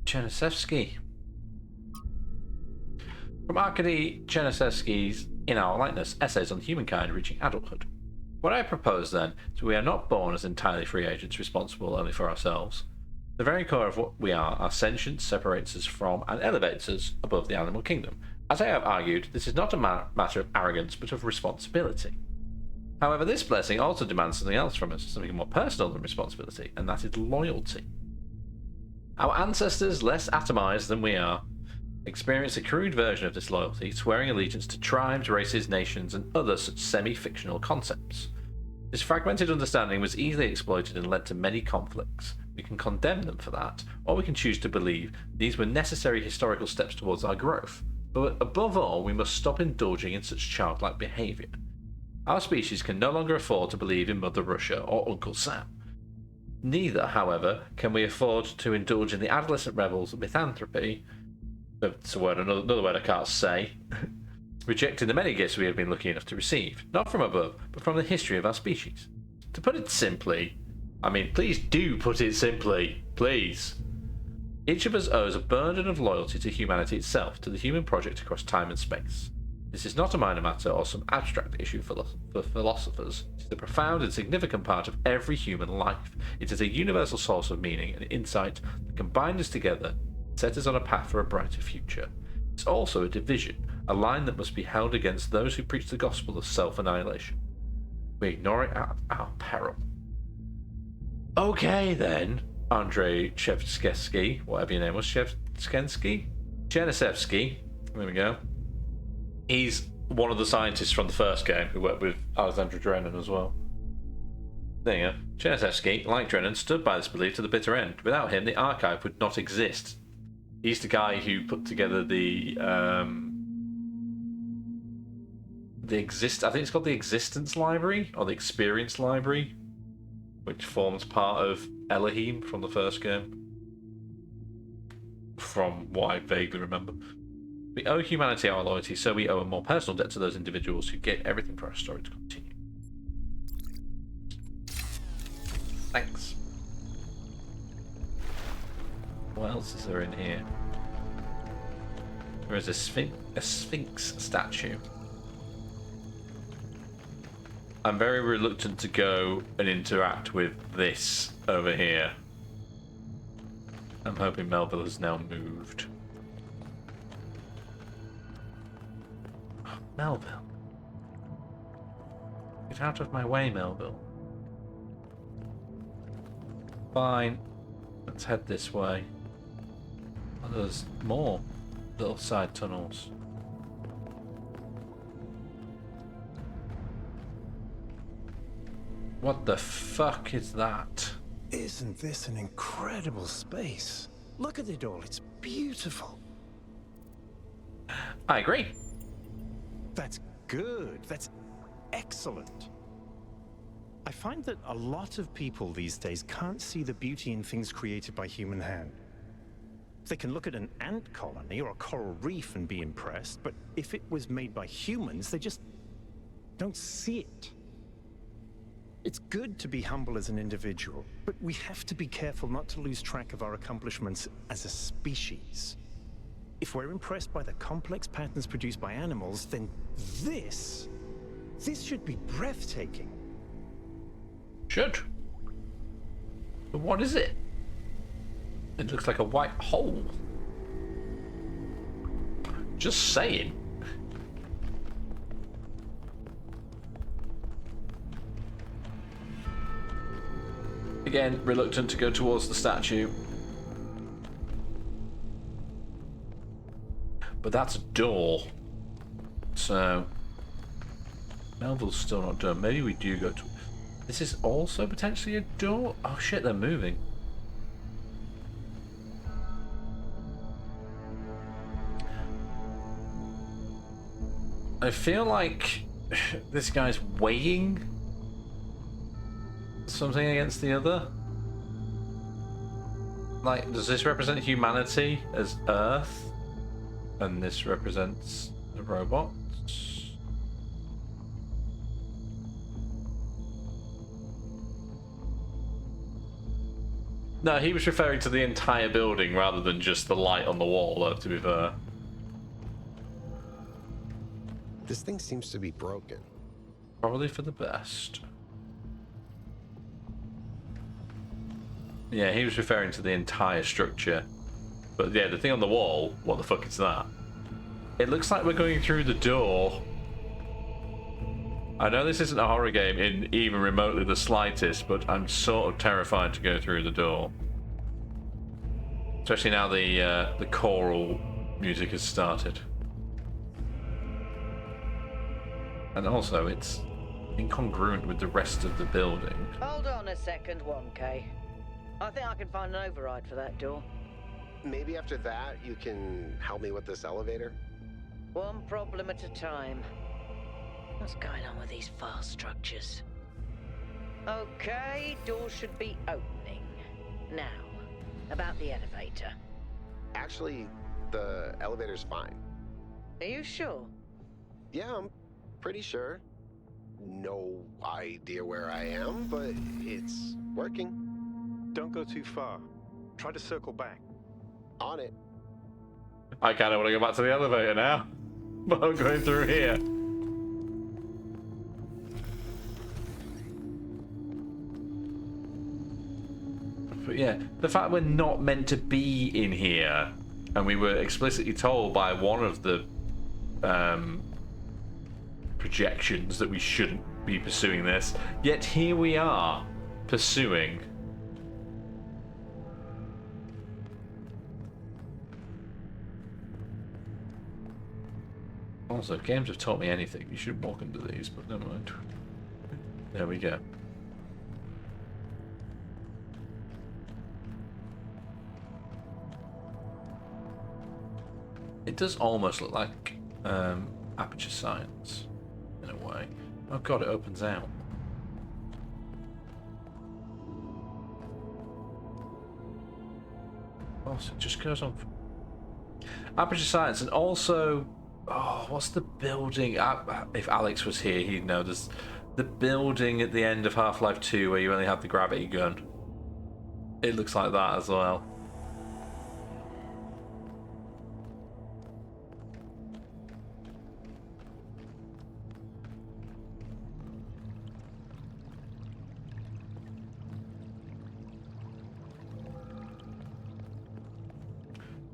Chernyshevsky. From Arkady Chernyshevsky's In Our Likeness, Essays on Humankind Reaching Adulthood. What I propose then is we are not born as entirely free agents responsible only for ourselves. The very core of what we are, our sentience, separates us from and elevates us above the animal kingdom. As I have argued, this is not a matter of arrogance but of responsibility. However, this blessing also demands something else from us, something more personal than responsibility, and that is loyalty. Our ancestors, less atomized than we are, experienced a crude version of this loyalty, swearing allegiance to tribes, races, nations, and other such semi-fictional concepts. This fragmented understanding was easily exploited and led to many conflicts. We can condemn them for that, or we can choose to believe these were necessary historical steps towards our growth. But above all, we must stop indulging in such childlike behaviour. Our species can no longer afford to believe in Mother Russia or Uncle Sam. Neither, however, can we afford to indulge in the adolescent rebels of misanthropy. That's a word, another word I can't say. Rejecting the many gifts we have been lucky enough to receive, not from above, but from the history of our species. To put it simply, please do put it simply, please. Each of us owes a burden of loyalty to humanity itself, to the human project across time and space. This is not a minor matter or some abstract issue for philosophers. It is a profound and significant part of every human life. It is a universal source of meaning and insight that can bind us together and set us on a path for a brighter future. It's also a division, a line that must be held against those who preach the gospel of self-annihilation. We ignore it at our peril. Okay then, Andrei Chevskensky, whatever your name was, Chevskensky? Chenisevsky, there we go. He's one of the scientists from the first game who worked with Alexander Drennan as well. There you go. Chenisevsky, like Drennan, stood by this belief to the bitter end. Without him, the archive would not exist. He's the guy who put together I think it's called the Existence Library, or the Experience Library, which forms part of Elohim from the first game. From what I vaguely remember. We owe humanity our loyalty, so we owe a more personal debt to those individuals who gave everything for our story to continue. Thanks. What else is there in here? There is a Sphinx statue. I'm very reluctant to go and interact with this over here. I'm hoping Melville has now moved. Oh, Melville. Get out of my way, Melville. Fine. Let's head this way. Oh, there's more little side tunnels. What the fuck is that? Isn't this an incredible space? Look at it all, it's beautiful. I agree. That's good, that's excellent. I find that a lot of people these days can't see the beauty in things created by human hand. They can look at an ant colony or a coral reef and be impressed, but if it was made by humans, they just don't see it. It's good to be humble as an individual, but we have to be careful not to lose track of our accomplishments as a species. If we're impressed by the complex patterns produced by animals, then this should be breathtaking. Should. But what is it? It looks like a white hole. Just saying. Again, reluctant to go towards the statue. But that's a door. So Melville's still not done. Maybe we do go to... This is also potentially a door? Oh shit, they're moving. I feel like this guy's weighing something against the other. Like, does this represent humanity as Earth? And this represents the robots? No, he was referring to the entire building rather than just the light on the wall, though, to be fair. This thing seems to be broken. Probably for the best. Yeah, he was referring to the entire structure. But yeah, the thing on the wall, what the fuck is that? It looks like we're going through the door. I know this isn't a horror game in even remotely the slightest, but I'm sort of terrified to go through the door. Especially now the choral music has started. And also, it's incongruent with the rest of the building. Hold on a second, 1K. I think I can find an override for that door. Maybe after that, you can help me with this elevator? One problem at a time. What's going on with these fast structures? Okay, doors should be opening. Now, about the elevator. Actually, the elevator's fine. Are you sure? Yeah, I'm pretty sure. No idea where I am, but it's working. Don't go too far. Try to circle back. On it. I kind of want to go back to the elevator now, but I'm going through here. But yeah, the fact we're not meant to be in here, and we were explicitly told by one of the projections that we shouldn't be pursuing this, yet here we are pursuing. Also, games have taught me anything. You should walk into these, but never mind. There we go. It does almost look like aperture science, in a way. Oh god, it opens out. Oh, so it just goes on. Aperture science, and also, oh, what's the building? If Alex was here, he'd know. There's the building at the end of Half-Life 2 where you only have the gravity gun. It looks like that as well.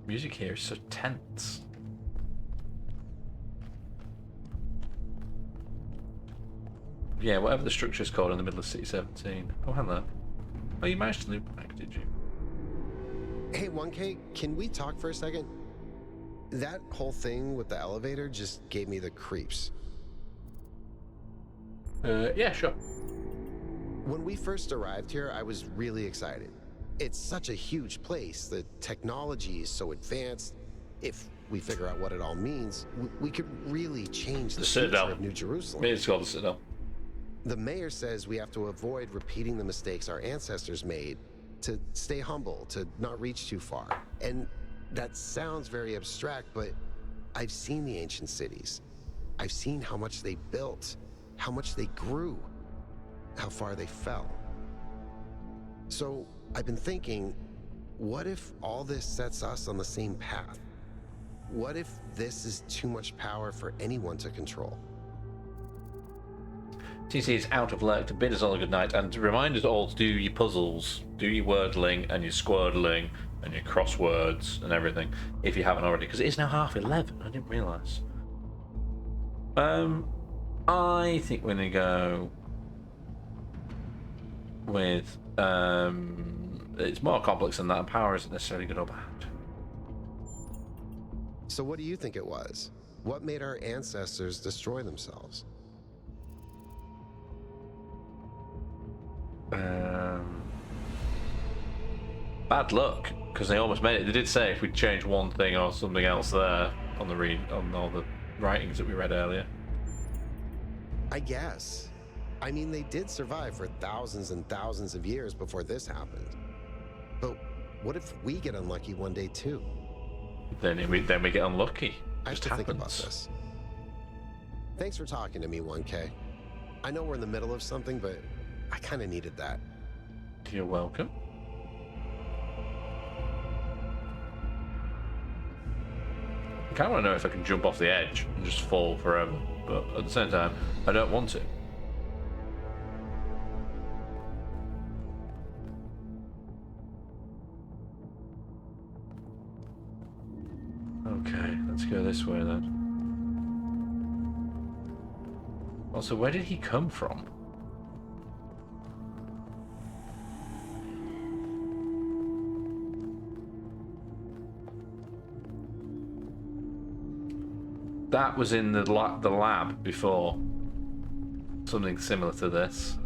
Music here is so tense. Yeah, whatever the structure is called in the middle of City 17. Oh, hello. Oh, you managed to loop back, did you? Hey, 1K, can we talk for a second? That whole thing with the elevator just gave me the creeps. Yeah, sure. When we first arrived here, I was really excited. It's such a huge place. The technology is so advanced. If we figure out what it all means, we could really change the future Citadel of New Jerusalem. It's called the Citadel. The mayor says we have to avoid repeating the mistakes our ancestors made, to stay humble, to not reach too far. And that sounds very abstract, but I've seen the ancient cities. I've seen how much they built, how much they grew, how far they fell. So I've been thinking, what if all this sets us on the same path? What if this is too much power for anyone to control? TC is out of luck to bid us all a good night and to remind us all to do your puzzles, do your wordling and your squirtling and your crosswords and everything if you haven't already, because it is now 11:30. I didn't realise. I think we're gonna go with it's more complex than that, and power isn't necessarily good or bad. So what do you think it was? What made our ancestors destroy themselves? Bad luck, because they almost made it. They did say if we'd change one thing or something else there on all the writings that we read earlier. I guess. I mean, they did survive for thousands and thousands of years before this happened. But what if we get unlucky one day too? Then we get unlucky. I have to think about this. Thanks for talking to me, 1K. I know we're in the middle of something, but I kind of needed that. You're welcome. I kind of want to know if I can jump off the edge and just fall forever, but at the same time, I don't want to. Okay, let's go this way then. Also, where did he come from? That was in the lab before. Something similar to this.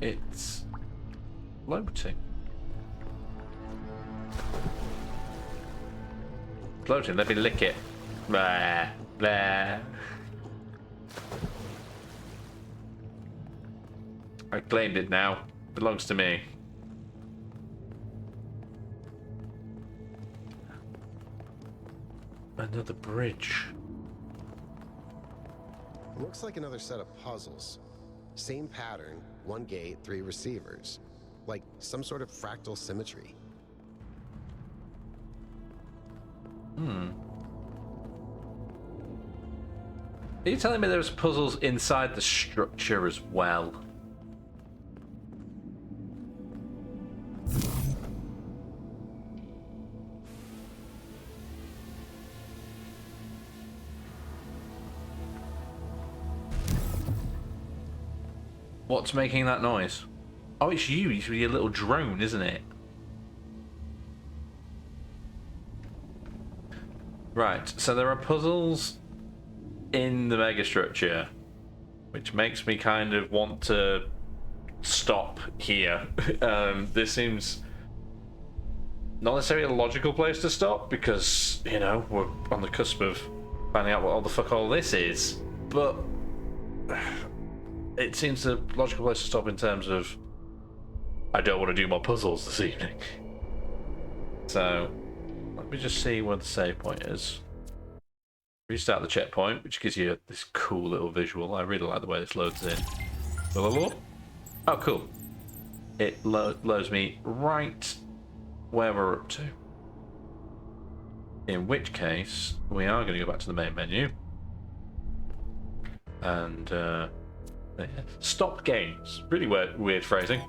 It's floating. Floating, let me lick it. Blah, blah. I claimed it now. Belongs to me. Another bridge. Looks like another set of puzzles. Same pattern, 1 gate, 3 receivers. Like some sort of fractal symmetry. Are you telling me there's puzzles inside the structure as well? What's making that noise? Oh, it's you. It's your little drone, isn't it? Right, so there are puzzles in the megastructure, which makes me kind of want to stop here. This seems not necessarily a logical place to stop because, you know, we're on the cusp of finding out what all the fuck all this is, but it seems a logical place to stop in terms of I don't want to do more puzzles this evening. So let me just see where the save point is. Restart the checkpoint, which gives you this cool little visual. I really like the way this loads in. Oh, cool. It loads me right where we're up to. In which case, we are going to go back to the main menu. And, stop games. Really weird phrasing.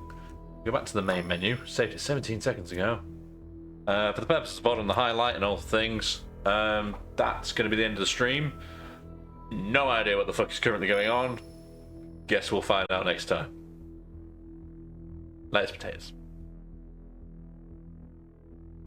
Go back to the main menu. Saved it 17 seconds ago. For the purpose of bottom, the highlight and all things, that's going to be the end of the stream. No idea what the fuck is currently going on. Guess we'll find out next time. Let's potatoes.